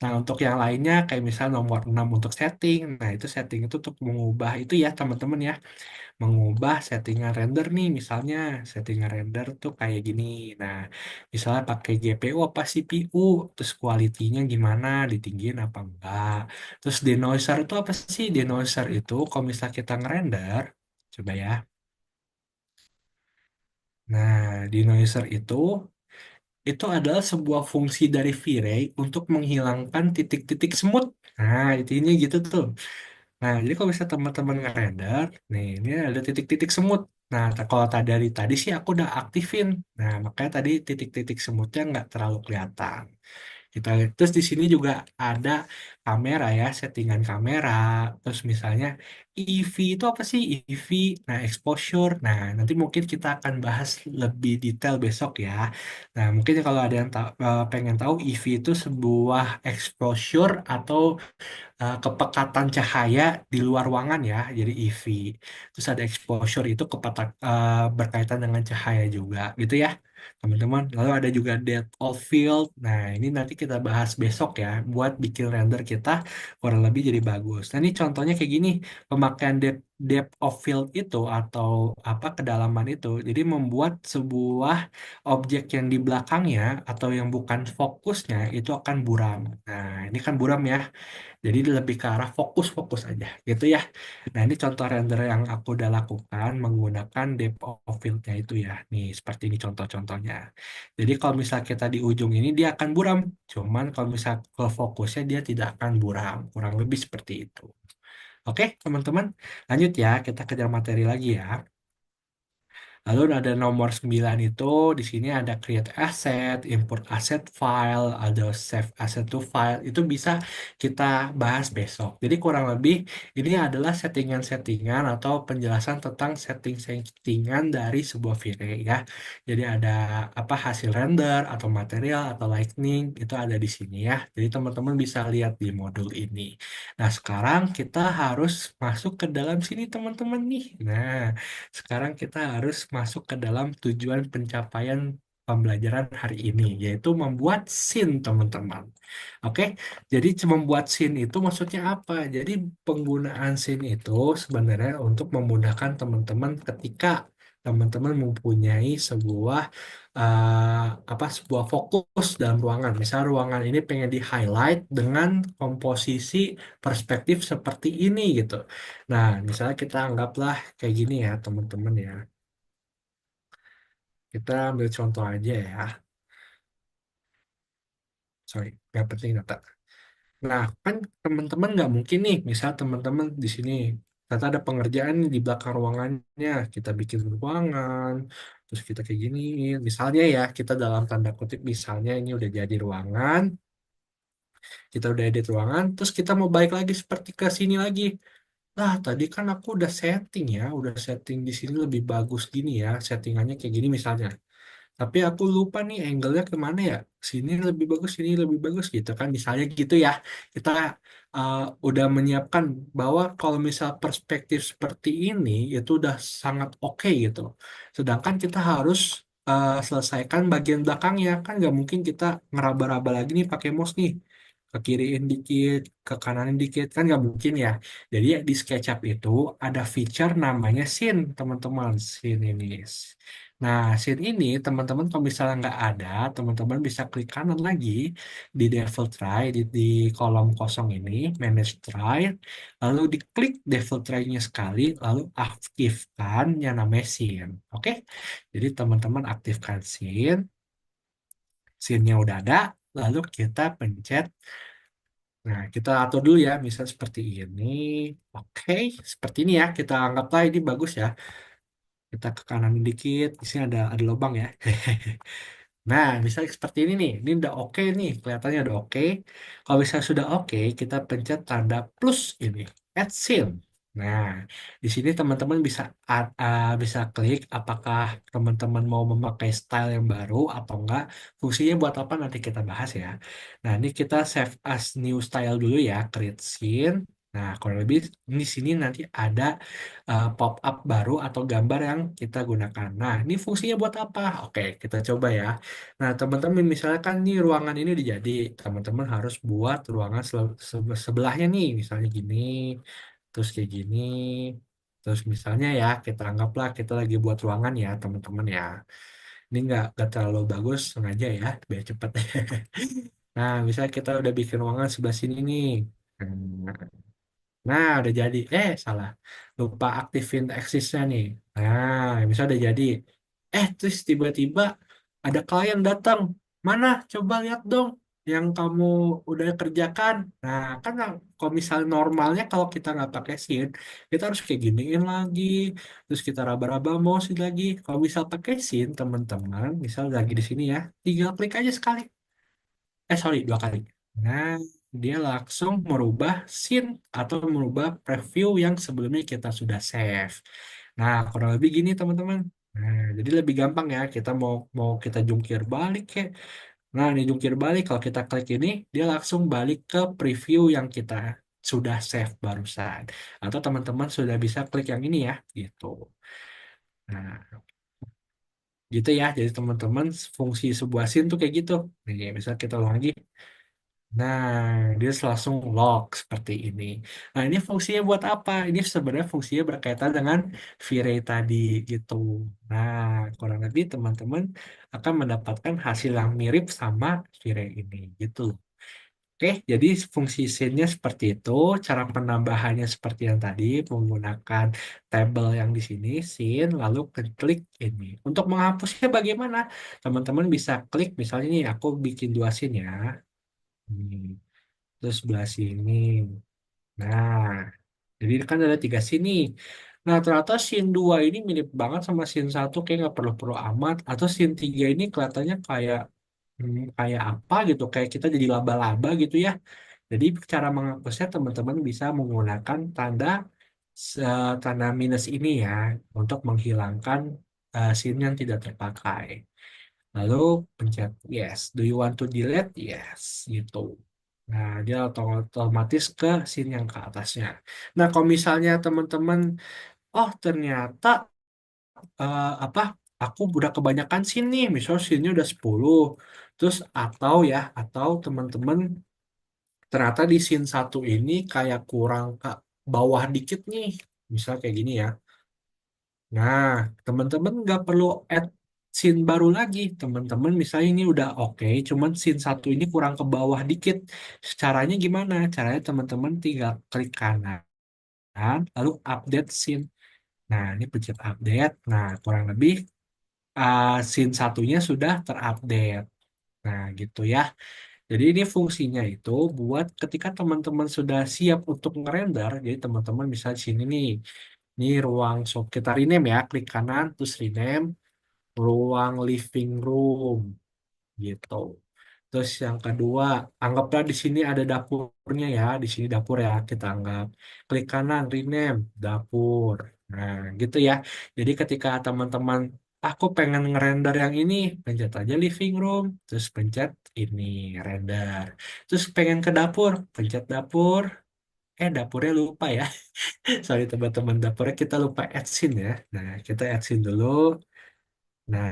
Nah, untuk yang lainnya kayak misal nomor 6 untuk setting. Nah, itu setting itu untuk mengubah itu ya teman-teman ya. Mengubah settingan render nih misalnya. Settingan render tuh kayak gini. Nah, misalnya pakai GPU apa CPU. Terus kualitinya gimana, ditinggiin apa enggak. Terus denoiser itu apa sih? Denoiser itu kalau misalnya kita ngerender. Coba ya. Nah, denoiser itu adalah sebuah fungsi dari V-Ray untuk menghilangkan titik-titik semut. Nah, intinya gitu tuh. Nah, jadi kalau misalnya teman-teman ngerender, nih ini ada titik-titik semut. Nah, kalau dari tadi sih aku udah aktifin. Nah, makanya tadi titik-titik semutnya nggak terlalu kelihatan. Kita lihat. Terus di sini juga ada kamera ya, settingan kamera. Terus misalnya EV itu apa sih? EV, nah exposure. Nah, nanti mungkin kita akan bahas lebih detail besok ya. Nah, mungkin kalau ada yang pengen tahu EV itu sebuah exposure atau kepekatan cahaya di luar ruangan ya, jadi EV. Terus ada exposure itu berkaitan dengan cahaya juga, gitu ya, teman-teman. Lalu ada juga depth of field. Nah, ini nanti kita bahas besok ya, buat bikin render kita kurang lebih jadi bagus. Nah, ini contohnya kayak gini, pemakaian depth of field itu atau apa kedalaman itu, jadi membuat sebuah objek yang di belakangnya atau yang bukan fokusnya itu akan buram. Nah, ini kan buram ya. Jadi lebih ke arah fokus-fokus aja gitu ya. Nah ini contoh render yang aku udah lakukan menggunakan depth of field-nya itu ya. Nih seperti ini contoh-contohnya. Jadi kalau misal kita di ujung ini dia akan buram. Cuman kalau misal ke fokusnya dia tidak akan buram. Kurang lebih seperti itu. Oke teman-teman, lanjut ya. Kita kejar materi lagi ya. Lalu ada nomor 9 itu, di sini ada create asset, import asset file, ada save asset to file. Itu bisa kita bahas besok. Jadi kurang lebih ini adalah settingan-settingan atau penjelasan tentang settingan dari sebuah V-Ray ya. Jadi ada apa hasil render atau material atau lightning itu ada di sini ya. Jadi teman-teman bisa lihat di modul ini. Nah, sekarang kita harus masuk ke dalam sini teman-teman nih. Nah, sekarang kita harus masuk ke dalam tujuan pencapaian pembelajaran hari ini, yaitu membuat scene, teman-teman. Oke, jadi membuat scene itu maksudnya apa? Jadi penggunaan scene itu sebenarnya untuk memudahkan teman-teman ketika teman-teman mempunyai sebuah sebuah fokus dalam ruangan. Misal ruangan ini pengen di highlight dengan komposisi perspektif seperti ini gitu. Nah, misalnya kita anggaplah kayak gini ya, teman-teman ya. Kita ambil contoh aja ya. Sorry, nggak penting data. Nah, kan teman-teman nggak mungkin nih, misal teman-teman di sini, kata ada pengerjaan nih di belakang ruangannya, kita bikin ruangan, terus kita kayak gini. Misalnya ya, kita dalam tanda kutip, misalnya ini udah jadi ruangan, kita udah edit ruangan, terus kita mau balik lagi seperti ke sini lagi. Nah, tadi kan aku udah setting ya, udah setting di sini lebih bagus gini ya, settingannya kayak gini misalnya. Tapi aku lupa nih angle-nya kemana ya. Sini lebih bagus, sini lebih bagus gitu kan. Misalnya gitu ya. Kita uh, udah menyiapkan bahwa kalau misal perspektif seperti ini itu udah sangat oke gitu. Sedangkan kita harus selesaikan bagian belakangnya. Kan nggak mungkin kita ngeraba-raba lagi nih pakai mouse nih. Ke kiriin dikit, ke kanan dikit. Kan nggak mungkin ya. Jadi di SketchUp itu ada feature namanya scene, teman-teman. Scene ini. Nah, scene ini teman-teman kalau misalnya nggak ada, teman-teman bisa klik kanan lagi di Devil Try di kolom kosong ini, Manage Try, lalu diklik Devil Try-nya sekali, lalu aktifkan yang namanya scene. Oke? Jadi teman-teman aktifkan scene, scene-nya udah ada, lalu kita pencet Nah, kita atur dulu ya, misal seperti ini. Oke, seperti ini ya. Kita anggaplah ini bagus ya. Kita ke kanan dikit. Di sini ada lubang ya. Nah, misalnya seperti ini nih. Ini udah oke nih. Kelihatannya udah oke. Kalau misalnya sudah oke, kita pencet tanda plus ini. Add scene. Nah, di sini teman-teman bisa klik apakah teman-teman mau memakai style yang baru atau enggak. Fungsinya buat apa nanti kita bahas ya. Nah, ini kita save as new style dulu ya. Create scene. Nah, kurang lebih di sini nanti ada pop-up baru atau gambar yang kita gunakan. Nah, ini fungsinya buat apa? Oke, kita coba ya. Nah, teman-teman misalkan nih ruangan ini udah jadi, teman-teman harus buat ruangan sebelahnya nih, misalnya gini, terus kayak gini, terus misalnya ya kita anggaplah kita lagi buat ruangan ya, teman-teman ya. Ini nggak terlalu bagus, sengaja ya, biar cepet. Nah, misalnya kita udah bikin ruangan sebelah sini nih. Nah, udah jadi. Salah. Lupa aktifin eksisnya nih. Nah, misalnya udah jadi. Terus tiba-tiba ada klien datang. Mana? Coba lihat dong yang kamu udah kerjakan. Nah, kan kalau misalnya normalnya kalau kita nggak pakai scene, kita harus kayak giniin lagi. Terus kita raba-raba mouse lagi. Kalau misal pakai scene, teman-teman, misal lagi di sini ya, tinggal klik aja sekali. Sorry, dua kali. Nah, dia langsung merubah scene atau merubah preview yang sebelumnya kita sudah save. Nah, kurang lebih gini teman-teman. Nah, jadi lebih gampang ya. Kita mau mau kita jungkir balik ya. Nah, ini jungkir balik kalau kita klik ini, dia langsung balik ke preview yang kita sudah save barusan. Atau teman-teman sudah bisa klik yang ini ya, gitu. Nah, gitu ya. Jadi teman-teman fungsi sebuah scene tuh kayak gitu. Nih, misal kita ulang lagi. Nah, dia langsung lock seperti ini. Nah, ini fungsinya buat apa? Ini sebenarnya fungsinya berkaitan dengan V-Ray tadi gitu. Nah, kurang lebih teman-teman akan mendapatkan hasil yang mirip sama V-Ray ini gitu. Oke, jadi fungsi scene-nya seperti itu. Cara penambahannya seperti yang tadi, menggunakan tabel yang di sini, scene, lalu klik ini. Untuk menghapusnya bagaimana? Teman-teman bisa klik, misalnya nih, aku bikin dua scene ya. Ini. Terus sebelah sini. Nah, jadi kan ada tiga sini. Nah, ternyata scene 2 ini mirip banget sama scene satu, kayak nggak perlu-perlu amat. Atau scene 3 ini kelihatannya kayak apa gitu, kayak kita jadi laba-laba gitu ya. Jadi cara menghapusnya teman-teman bisa menggunakan tanda minus ini ya untuk menghilangkan scene yang tidak terpakai. Lalu pencet yes. Do you want to delete? Yes, gitu. Nah, dia otomatis ke scene yang ke atasnya. Nah, kalau misalnya teman-teman, oh ternyata apa? Aku udah kebanyakan scene nih, misalnya scene-nya udah 10. Terus atau teman-teman ternyata di scene satu ini kayak kurang ke bawah dikit nih. Misal kayak gini ya. Nah, teman-teman nggak perlu add scene baru lagi. Teman-teman misalnya ini udah oke, cuman scene satu ini kurang ke bawah dikit. Caranya gimana? Caranya teman-teman tinggal klik kanan, lalu update scene. Nah, ini pencet update. Nah, kurang lebih scene satunya sudah terupdate. Nah, gitu ya. Jadi ini fungsinya itu buat ketika teman-teman sudah siap untuk ngerender. Jadi teman-teman bisa di sini nih. Ini ruang shop kita rename ya, klik kanan terus rename ruang living room gitu. Terus yang kedua, anggaplah di sini ada dapurnya ya, di sini dapur ya kita anggap. Klik kanan rename dapur. Nah, gitu ya. Jadi ketika teman-teman aku pengen ngerender yang ini, pencet aja living room, terus pencet ini render. Terus pengen ke dapur, pencet dapur. Dapurnya lupa ya. Sorry teman-teman, dapurnya kita lupa add scene ya. Nah, kita add scene dulu. Nah,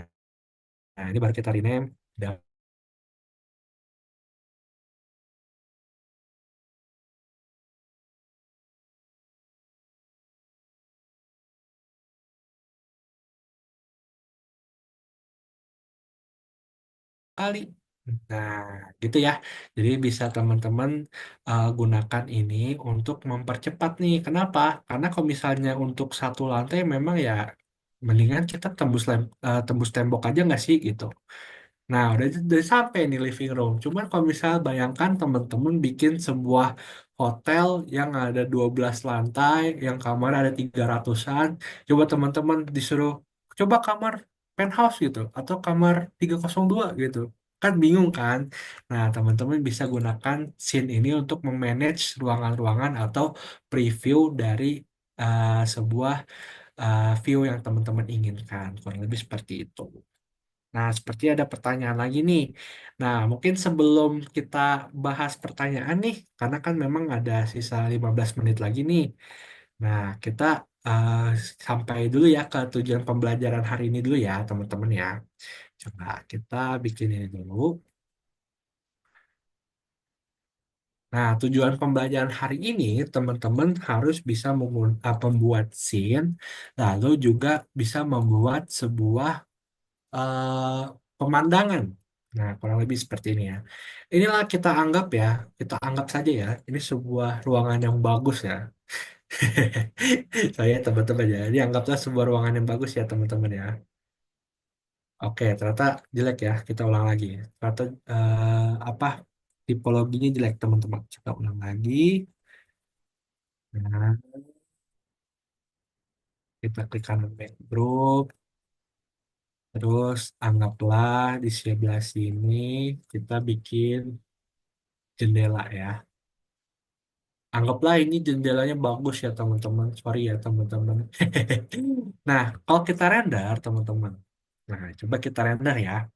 ini baru kita rename kali. Nah, gitu ya. Jadi bisa teman-teman gunakan ini untuk mempercepat nih. Kenapa? Karena kalau misalnya untuk satu lantai memang ya mendingan kita tembus tembus tembok aja nggak sih gitu. Nah, udah sampai nih living room. Cuman kalau misalnya bayangkan teman-teman bikin sebuah hotel yang ada 12 lantai, yang kamar ada 300-an, coba teman-teman disuruh coba kamar penthouse gitu atau kamar 302 gitu. Kan bingung kan? Nah, teman-teman bisa gunakan scene ini untuk memanage ruangan-ruangan atau preview dari sebuah view yang teman-teman inginkan. Kurang lebih seperti itu. Nah, seperti ada pertanyaan lagi nih. Nah, mungkin sebelum kita bahas pertanyaan nih, karena kan memang ada sisa 15 menit lagi nih. Nah, kita eh, sampai dulu ya ke tujuan pembelajaran hari ini dulu ya, teman-teman ya. Coba kita bikin ini dulu. Nah, tujuan pembelajaran hari ini, teman-teman harus bisa membuat scene, lalu juga bisa membuat sebuah eh, pemandangan. Nah, kurang lebih seperti ini ya. Inilah kita anggap ya, kita anggap saja ya, ini sebuah ruangan yang bagus ya. Saya teman-teman ya, ini anggaplah sebuah ruangan yang bagus ya teman-teman ya. Oke, ternyata jelek ya. Kita ulang lagi. Ternyata apa tipologinya jelek teman-teman. Kita ulang lagi. Nah, kita klik kanan backdrop. Terus anggaplah di sebelah sini kita bikin jendela ya. Anggaplah ini jendelanya bagus ya teman-teman. Sorry ya teman-teman. Nah, kalau kita render teman-teman. Nah, coba kita render ya.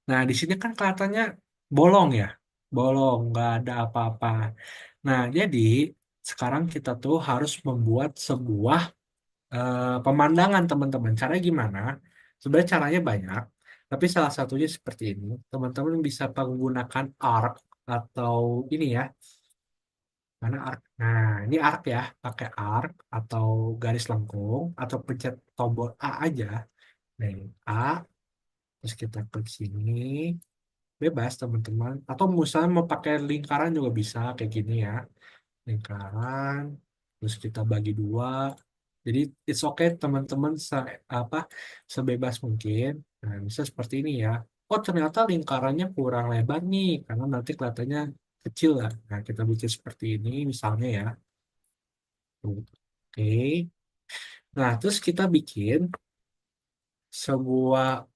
Nah, di sini kan kelihatannya bolong ya. Bolong, nggak ada apa-apa. Nah, jadi sekarang kita tuh harus membuat sebuah pemandangan teman-teman. Caranya gimana? Sebenarnya caranya banyak. Tapi salah satunya seperti ini. Teman-teman bisa menggunakan arc atau ini ya. Mana arc? Nah, ini arc ya, pakai arc atau garis lengkung atau pencet tombol A aja. Nah, A, terus kita klik sini, bebas teman-teman. Atau misalnya mau pakai lingkaran juga bisa kayak gini ya, lingkaran, terus kita bagi dua. Jadi it's okay teman-teman apa sebebas mungkin. Nah, bisa seperti ini ya. Oh ternyata lingkarannya kurang lebar nih, karena nanti kelihatannya kecil lah. Nah, kita bikin seperti ini misalnya ya. Oke. Nah, terus kita bikin sebuah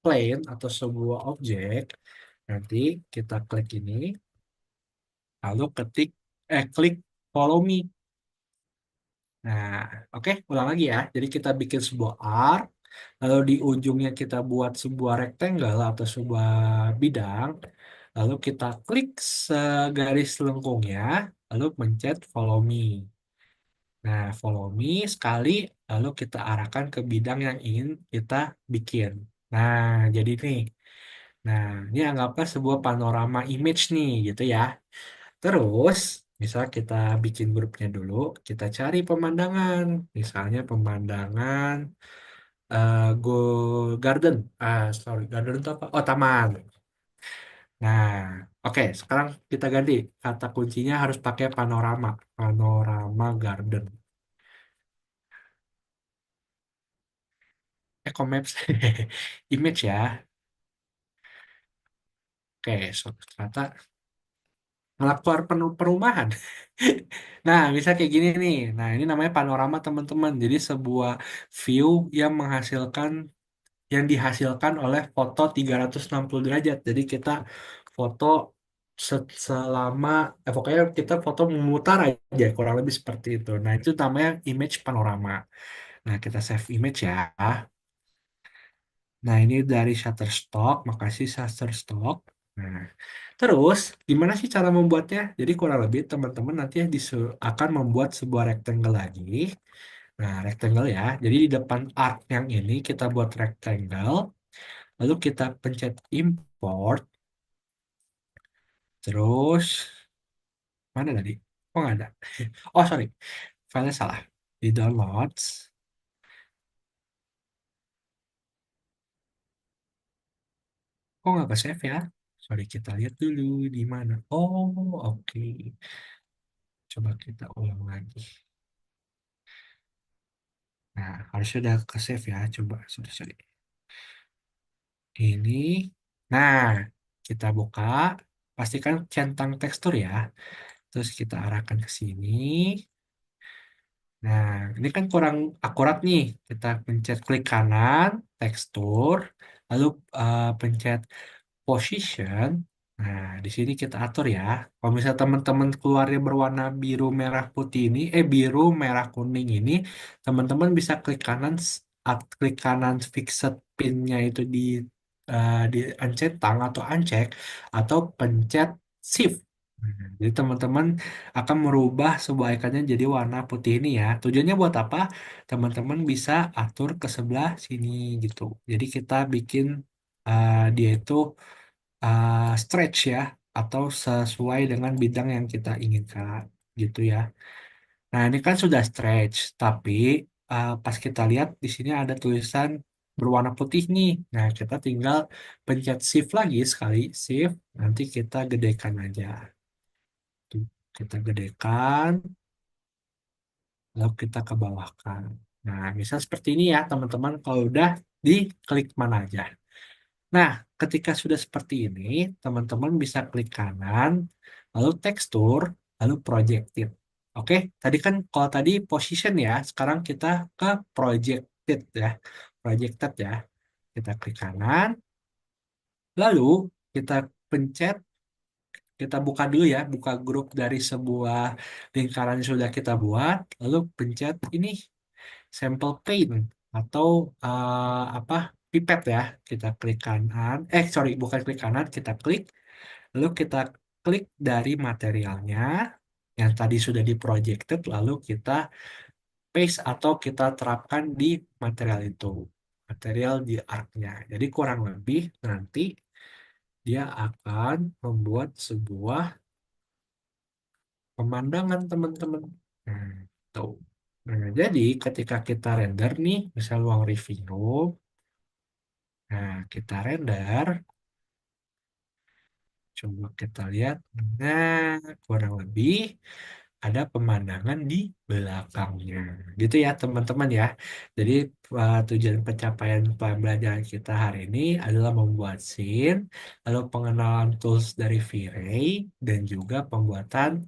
plane atau sebuah objek. Nanti kita klik ini, lalu klik follow me. Nah, oke, ulang lagi ya. Jadi kita bikin sebuah arc, lalu di ujungnya kita buat sebuah rectangle atau sebuah bidang, lalu kita klik segaris lengkungnya, lalu pencet follow me. Nah, follow me sekali, lalu kita arahkan ke bidang yang ingin kita bikin. Nah, jadi nih. Nah, ini anggaplah sebuah panorama image nih, gitu ya. Terus, misal kita bikin grupnya dulu, kita cari pemandangan. Misalnya pemandangan go garden. Sorry, garden itu apa? Oh, taman. Nah, oke, sekarang kita ganti. Kata kuncinya harus pakai panorama. Panorama garden. Eco Maps image ya. Oke, ternyata malah keluar perumahan. Nah, bisa kayak gini nih. Nah, ini namanya panorama teman-teman. Jadi sebuah view yang dihasilkan oleh foto 360 derajat. Jadi kita foto selama pokoknya kita foto memutar aja kurang lebih seperti itu. Nah, itu namanya image panorama. Nah, kita save image ya. Nah, ini dari Shutterstock. Makasih Shutterstock. Nah, terus gimana sih cara membuatnya? Jadi kurang lebih teman-teman nanti akan membuat sebuah rectangle lagi. Nah, rectangle ya. Jadi di depan arc yang ini kita buat rectangle. Lalu kita pencet import. Terus, mana tadi? Oh, nggak ada. Oh, sorry. Filenya salah. Di downloads. Kok nggak ke save ya? Sorry, kita lihat dulu di mana. Oh, oke. Coba kita ulang lagi. Nah, harusnya udah ke save ya. Coba, sorry, sorry. Ini. Nah, kita buka. Pastikan centang tekstur ya. Terus kita arahkan ke sini. Nah, ini kan kurang akurat nih. Kita pencet klik kanan, tekstur, lalu pencet position. Nah, di sini kita atur ya. Kalau misalnya teman-teman keluarnya berwarna biru, merah, putih ini, biru, merah, kuning ini, teman-teman bisa klik kanan, klik kanan fixed pinnya itu di uncentang atau uncheck, atau pencet shift. Nah, jadi teman-teman akan merubah sebuah ikannya jadi warna putih ini ya. Tujuannya buat apa? Teman-teman bisa atur ke sebelah sini gitu. Jadi kita bikin dia itu stretch ya, atau sesuai dengan bidang yang kita inginkan gitu ya. Nah, ini kan sudah stretch, tapi pas kita lihat di sini ada tulisan berwarna putih nih. Nah, kita tinggal pencet shift lagi sekali, shift, nanti kita gedekan aja. Tuh, kita gedekan, lalu kita ke bawahkan. Nah, misal seperti ini ya, teman-teman, kalau udah diklik mana aja. Nah, ketika sudah seperti ini, teman-teman bisa klik kanan, lalu tekstur, lalu projected. Oke, tadi kan kalau tadi position ya, sekarang kita ke projected ya. Projected ya. Kita klik kanan, lalu kita pencet, kita buka dulu ya, buka grup dari sebuah lingkaran yang sudah kita buat, lalu pencet ini sampel paint atau apa pipet ya, kita klik kanan, sorry, bukan klik kanan, kita klik, lalu kita klik dari materialnya yang tadi sudah di projected, lalu kita paste atau kita terapkan di material itu, material di artnya. Jadi kurang lebih nanti dia akan membuat sebuah pemandangan, teman-teman. Nah, tuh. Nah, jadi ketika kita render nih, misal ruang review, nah kita render, coba kita lihat, nah kurang lebih ada pemandangan di belakangnya, gitu ya teman-teman ya. Jadi tujuan pencapaian pembelajaran kita hari ini adalah membuat scene, lalu pengenalan tools dari V-Ray, dan juga pembuatan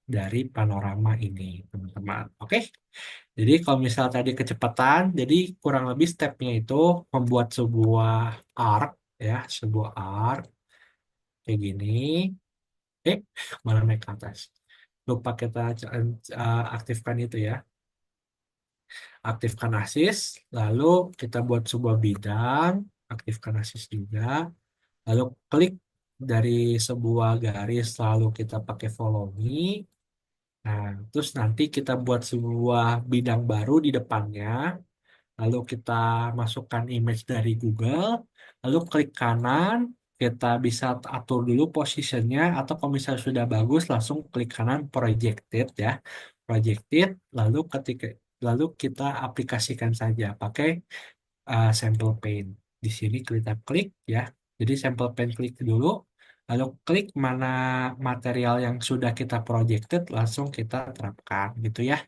dari panorama ini, teman-teman. Oke? Jadi kalau misal tadi kecepatan, jadi kurang lebih stepnya itu membuat sebuah arc ya, sebuah arc kayak gini. Eh, malah naik ke atas. Lupa kita aktifkan itu ya. Aktifkan assist, lalu kita buat sebuah bidang, aktifkan assist juga, lalu klik dari sebuah garis, lalu kita pakai follow me. Nah, terus nanti kita buat sebuah bidang baru di depannya. Lalu kita masukkan image dari Google, lalu klik kanan, kita bisa atur dulu posisinya, atau kalau misalnya sudah bagus, langsung klik kanan projected ya, projected, lalu kita aplikasikan saja pakai sample pane. Di sini kita klik ya, jadi sample pane klik dulu, lalu klik mana material yang sudah kita projected, langsung kita terapkan gitu ya.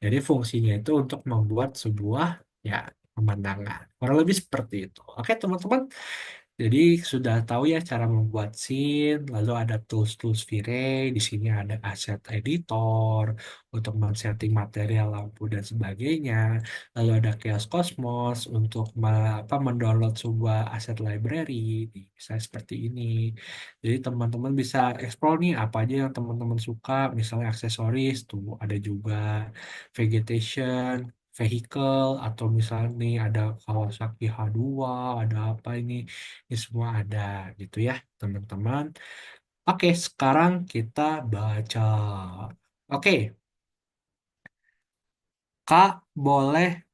Jadi fungsinya itu untuk membuat sebuah ya pemandangan. Kurang lebih seperti itu. Oke, teman-teman. Jadi sudah tahu ya cara membuat scene, lalu ada tools-tools V-Ray, di sini ada asset editor untuk men-setting material lampu dan sebagainya. Lalu ada Chaos Cosmos untuk mendownload sebuah aset library, bisa seperti ini. Jadi teman-teman bisa explore nih apa aja yang teman-teman suka, misalnya aksesoris tuh ada juga, vegetation, vehicle, atau misalnya nih ada Kawasaki H2, ada apa ini semua ada gitu ya teman-teman. Oke, sekarang kita baca. Oke, Kak boleh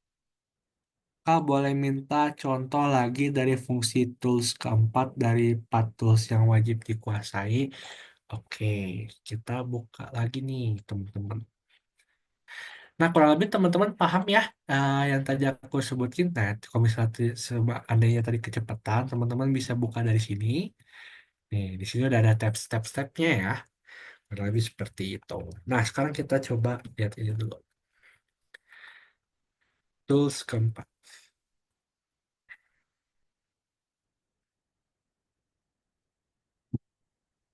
Kak boleh minta contoh lagi dari fungsi tools keempat dari 4 tools yang wajib dikuasai. Oke, kita buka lagi nih teman-teman. Nah, kurang lebih teman-teman paham ya yang tadi aku sebutin. Nah, kalau misalnya andainya tadi kecepatan, teman-teman bisa buka dari sini. Nih, di sini udah ada step-stepnya ya. Kurang lebih seperti itu. Nah, sekarang kita coba lihat ini dulu. Tools keempat.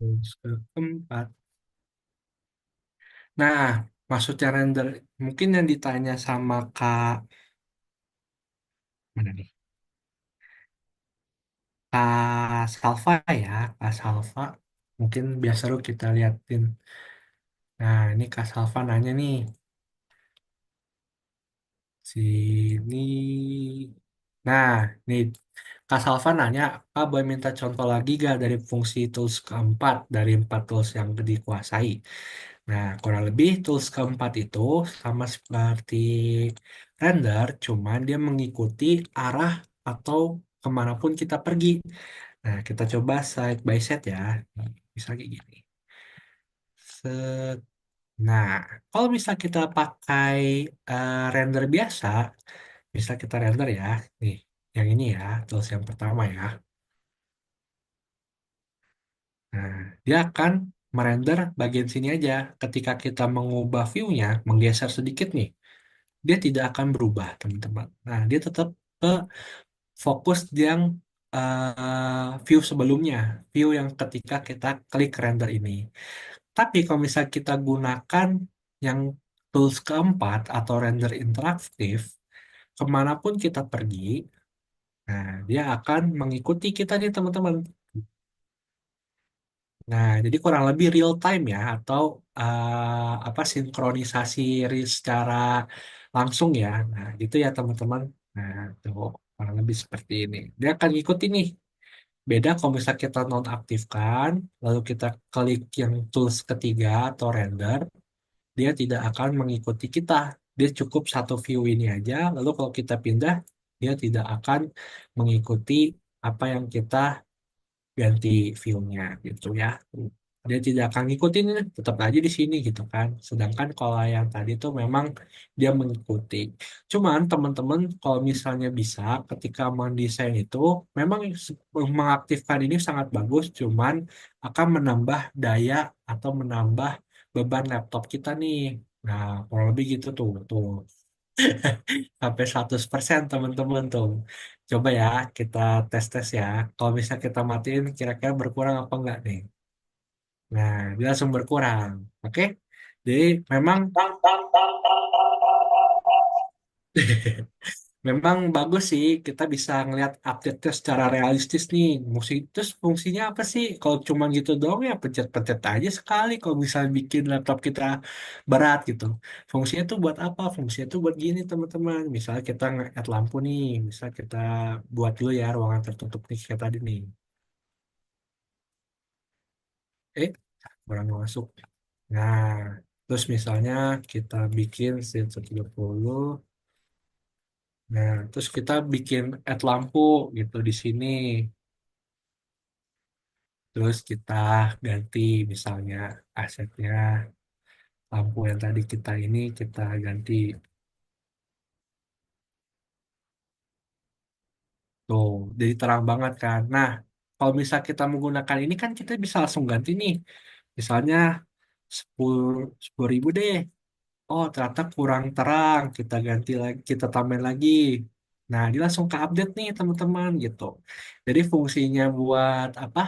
Tools keempat. Nah, maksudnya render mungkin yang ditanya sama Kak mana nih? Kak Salva ya, Kak Salva. Mungkin biasa lu kita liatin. Nah, ini Kak Salva nanya nih, sini. Nah, nih Kak Salva nanya, Kak boleh minta contoh lagi gak dari fungsi tools keempat dari empat tools yang dikuasai? Nah, kurang lebih tools keempat itu sama seperti render, cuman dia mengikuti arah atau kemanapun kita pergi. Nah, kita coba side by side ya. Bisa kayak gini. Set. Nah, kalau bisa kita pakai render biasa, bisa kita render ya. Nih, yang ini ya, tools yang pertama ya. Nah, dia akan merender bagian sini aja. Ketika kita mengubah view-nya, menggeser sedikit nih, dia tidak akan berubah, teman-teman. Nah, dia tetap ke fokus yang view sebelumnya, view yang ketika kita klik render ini. Tapi kalau misalnya kita gunakan yang tools keempat atau render interaktif, kemanapun kita pergi, nah dia akan mengikuti kita nih teman-teman. Nah, jadi kurang lebih real time ya, atau apa sinkronisasi secara langsung ya. Nah, gitu ya teman-teman. Nah, tuh kurang lebih seperti ini. Dia akan ngikutin nih. Beda kalau misalnya kita nonaktifkan, lalu kita klik yang tools ketiga atau render, dia tidak akan mengikuti kita. Dia cukup satu view ini aja, lalu kalau kita pindah, dia tidak akan mengikuti apa yang kita ganti view-nya gitu ya. Dia tidak akan ngikutin, tetap aja di sini gitu kan. Sedangkan kalau yang tadi tuh memang dia mengikuti. Cuman teman-teman kalau misalnya bisa ketika mendesain itu memang mengaktifkan ini sangat bagus, cuman akan menambah daya atau menambah beban laptop kita nih. Nah, kurang lebih gitu tuh sampai 100% teman-teman tuh. Coba ya kita tes-tes ya. Kalau bisa kita matiin kira-kira berkurang apa enggak nih? Nah, dia langsung berkurang. Oke? Jadi memang memang bagus sih kita bisa ngelihat update-nya secara realistis nih. Terus fungsinya apa sih? Kalau cuma gitu doang ya pencet-pencet aja sekali kalau misalnya bikin laptop kita berat gitu. Fungsinya tuh buat apa? Fungsinya tuh buat gini teman-teman. Misalnya kita nge-add lampu nih, misal kita buat dulu ya ruangan tertutup nih kayak tadi nih. Eh, kurang masuk. Nah, terus misalnya kita bikin scene 30. Nah, terus kita bikin add lampu gitu di sini. Terus kita ganti misalnya asetnya lampu yang tadi kita ini kita ganti tuh jadi terang banget kan. Nah, kalau misal kita menggunakan ini kan kita bisa langsung ganti nih. Misalnya 10 10.000 deh. Oh, ternyata kurang terang. Kita ganti lagi, kita tambahin lagi. Nah, dia langsung ke update nih teman-teman gitu. Jadi fungsinya buat apa?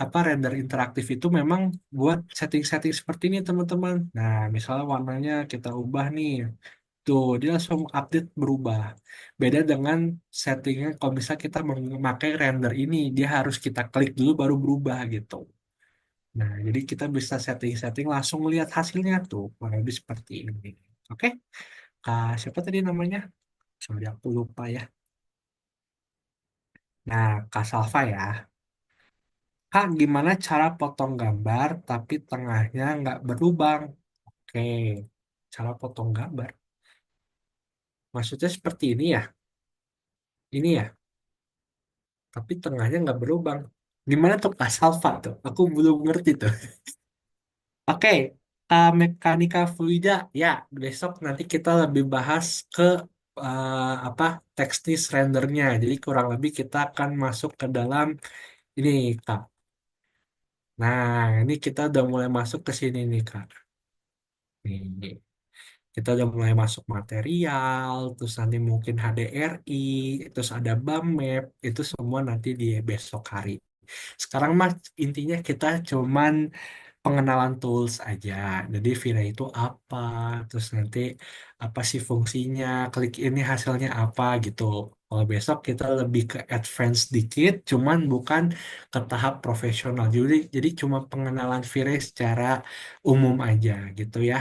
Apa render interaktif itu memang buat setting-setting seperti ini teman-teman. Nah, misalnya warnanya kita ubah nih. Tuh, dia langsung update berubah. Beda dengan settingnya kalau misalnya kita memakai render ini, dia harus kita klik dulu baru berubah gitu. Nah, jadi kita bisa setting-setting langsung melihat hasilnya tuh, kurang lebih seperti ini. Oke, Kak, siapa tadi namanya? Sorry, aku lupa ya. Nah, Kak Salva ya. Kak, gimana cara potong gambar tapi tengahnya nggak berlubang? Oke, cara potong gambar. Maksudnya seperti ini ya? Ini ya, tapi tengahnya nggak berlubang. Gimana tuh Kak Salva tuh? Aku belum ngerti tuh. Oke, mekanika fluida ya besok nanti kita lebih bahas ke apa teknis rendernya. Jadi kurang lebih kita akan masuk ke dalam ini Kak. Nah, ini kita udah mulai masuk ke sini nih Kak. Nih, kita udah mulai masuk material, terus nanti mungkin HDRI, terus ada BAM map, itu semua nanti di besok hari. Sekarang mah intinya kita cuman pengenalan tools aja. Jadi V-Ray itu apa, terus nanti apa sih fungsinya, klik ini hasilnya apa gitu. Kalau besok kita lebih ke advance dikit, cuman bukan ke tahap profesional. Jadi cuma pengenalan V-Ray secara umum aja gitu ya.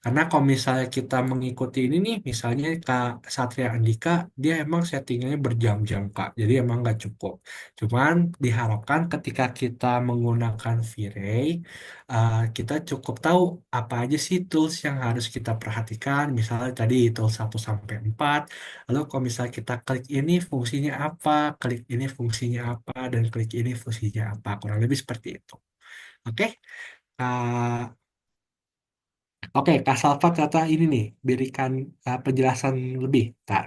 Karena kalau misalnya kita mengikuti ini nih, misalnya Kak Satria Andika, dia emang settingannya berjam-jam Kak. Jadi emang nggak cukup. Cuman diharapkan ketika kita menggunakan V-Ray, kita cukup tahu apa aja sih tools yang harus kita perhatikan. Misalnya tadi tools 1 sampai 4. Lalu kalau misalnya kita klik ini fungsinya apa, klik ini fungsinya apa, dan klik ini fungsinya apa. Kurang lebih seperti itu. Oke, Kak- oke, Kak Salva kata ini nih, berikan penjelasan lebih. Kak.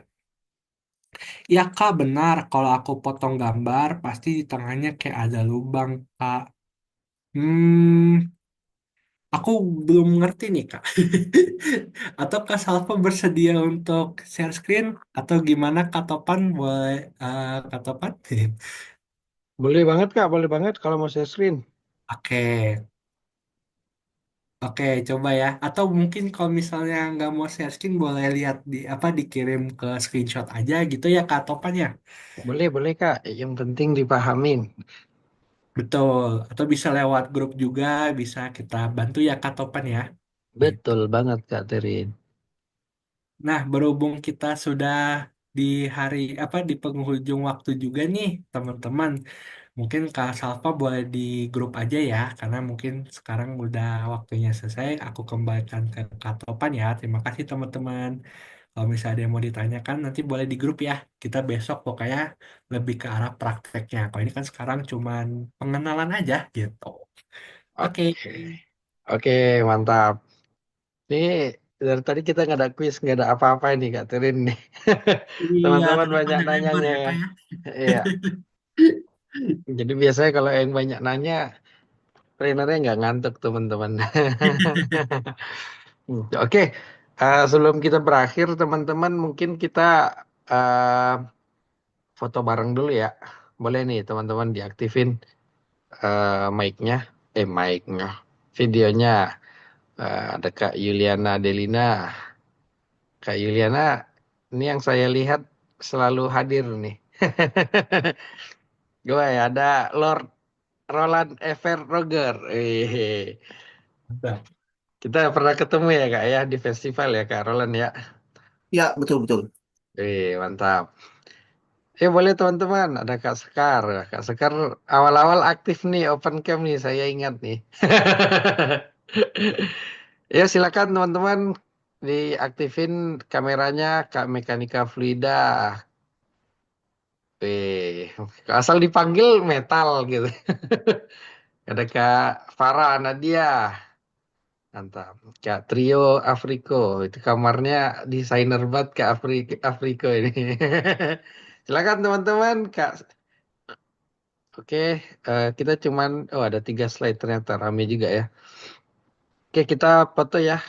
Ya Kak, benar. Kalau aku potong gambar, pasti di tengahnya kayak ada lubang, Kak. Hmm, aku belum ngerti nih Kak. Atau Kak Salva bersedia untuk share screen atau gimana Kak Topan boleh Kak Topan? Boleh banget Kak, boleh banget kalau mau share screen. Oke, oke coba ya. Atau mungkin kalau misalnya nggak mau share screen boleh lihat di apa dikirim ke screenshot aja gitu ya Kak Topan ya. Boleh, boleh Kak. Yang penting dipahamin. Betul. Atau bisa lewat grup juga bisa kita bantu ya Kak Topan ya. Gitu. Betul banget Kak Terin. Nah, berhubung kita sudah di hari apa di penghujung waktu juga nih, teman-teman. Mungkin Kak Salva boleh di grup aja ya, karena mungkin sekarang udah waktunya selesai. Aku kembalikan ke Kak Topan ya. Terima kasih teman-teman. Kalau misalnya ada yang mau ditanyakan, nanti boleh di grup ya. Kita besok pokoknya lebih ke arah prakteknya. Kalau ini kan sekarang cuman pengenalan aja gitu. Oke. Oke, oke, mantap. Ini dari tadi kita nggak ada quiz, nggak ada apa-apa ini Kak Terin nih. Iya, Teman-teman karena banyak panjang lebar nanyanya ya ya. Kak ya. Iya. Jadi biasanya kalau yang banyak nanya, trainernya nggak ngantuk teman-teman. Oke, sebelum kita berakhir teman-teman, mungkin kita eh, foto bareng dulu ya. Boleh nih teman-teman diaktifin mic-nya, mic-nya, videonya. Ada Kak Yuliana Delina. Kak Yuliana, ini yang saya lihat selalu hadir nih. Gue ya ada Lord Roland Ever Roger. Mantap. Kita pernah ketemu ya Kak ya di festival ya Kak Roland ya. Ya, betul betul. Mantap. Boleh teman-teman, ada Kak Sekar. Kak Sekar awal-awal aktif nih open cam nih, saya ingat nih. Ya silakan teman-teman diaktifin kameranya Kak Mekanika Fluida. Asal dipanggil metal gitu. Ada Kak Farah Nadia. Mantap. Kak Trio Afriko. Itu kamarnya desainer banget Kak Afriko ini. Silakan teman-teman. Kak. Oke, kita cuman, oh ada 3 slide ternyata rame juga ya. Oke, kita foto ya,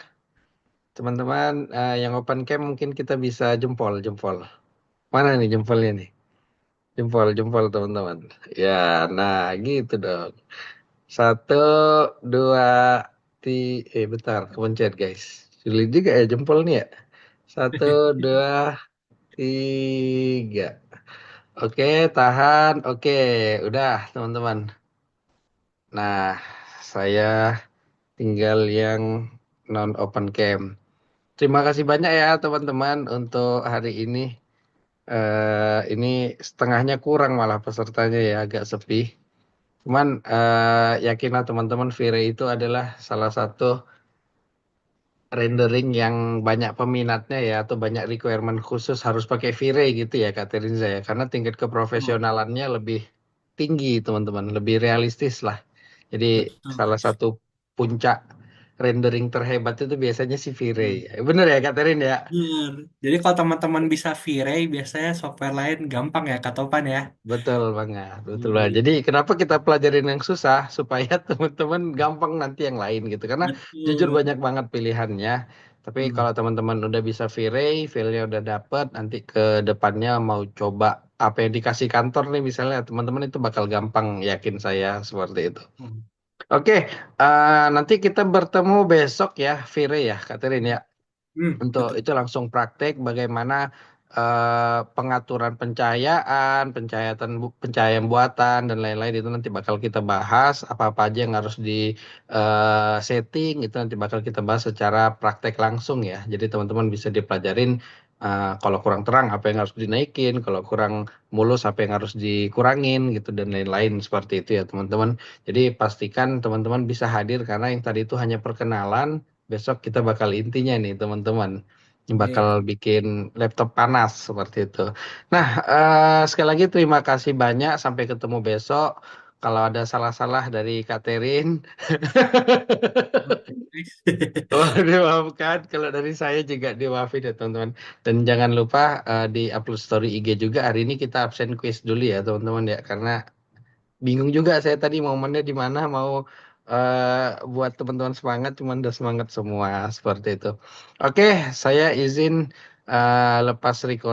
teman-teman. Yang open cam mungkin kita bisa jempol, jempol. Mana nih jempolnya nih? Jempol, jempol teman-teman. Ya, nah gitu dong. 1, 2, bentar, kepencet guys. Sulit juga ya jempol nih ya. 1, 2, 3. Oke, tahan. Oke, udah teman-teman. Nah, saya tinggal yang non open cam. Terima kasih banyak ya teman-teman untuk hari ini. Ini setengahnya kurang malah pesertanya ya agak sepi. Cuman yakinlah teman-teman Vire itu adalah salah satu rendering yang banyak peminatnya ya atau banyak requirement khusus harus pakai Vire gitu ya Kak Terinza ya. Karena tingkat Oh, keprofesionalannya lebih tinggi teman-teman, lebih realistis lah. Jadi betul. salah satu puncak rendering terhebat itu biasanya si V-Ray. Hmm. Bener ya Kak Terin ya? Bener. Jadi kalau teman-teman bisa V-Ray, biasanya software lain gampang ya Kak Topan ya. Betul banget, betul banget. Hmm. Jadi kenapa kita pelajarin yang susah supaya teman-teman gampang nanti yang lain gitu. Karena jujur Betul. banyak banget pilihannya. Tapi Hmm. kalau teman-teman udah bisa V-Ray, feel-nya udah dapet, nanti ke depannya mau coba apa yang dikasih kantor nih misalnya, teman-teman itu bakal gampang, yakin saya seperti itu. Hmm. Oke, nanti kita bertemu besok ya, V-Ray ya, Kak Terin ya. Untuk Betul. itu langsung praktek bagaimana pengaturan pencahayaan, pencahayaan buatan dan lain-lain itu nanti bakal kita bahas apa-apa aja yang harus di setting itu nanti bakal kita bahas secara praktek langsung ya. Jadi teman-teman bisa dipelajarin kalau kurang terang apa yang harus dinaikin, kalau kurang mulus apa yang harus dikurangin gitu dan lain-lain seperti itu ya teman-teman. Jadi pastikan teman-teman bisa hadir karena yang tadi itu hanya perkenalan. Besok kita bakal intinya nih teman-teman. Bakal Yes. bikin laptop panas seperti itu. Nah, sekali lagi terima kasih banyak. Sampai ketemu besok. Kalau ada salah-salah dari Katerin, oh, dimaafkan. Kalau dari saya juga dimaafin ya teman-teman. Dan jangan lupa di upload story IG juga. Hari ini kita absen quiz dulu ya teman-teman ya. Karena bingung juga saya tadi momennya di mana mau buat teman-teman semangat, cuman udah semangat semua seperti itu. Oke, saya izin lepas record.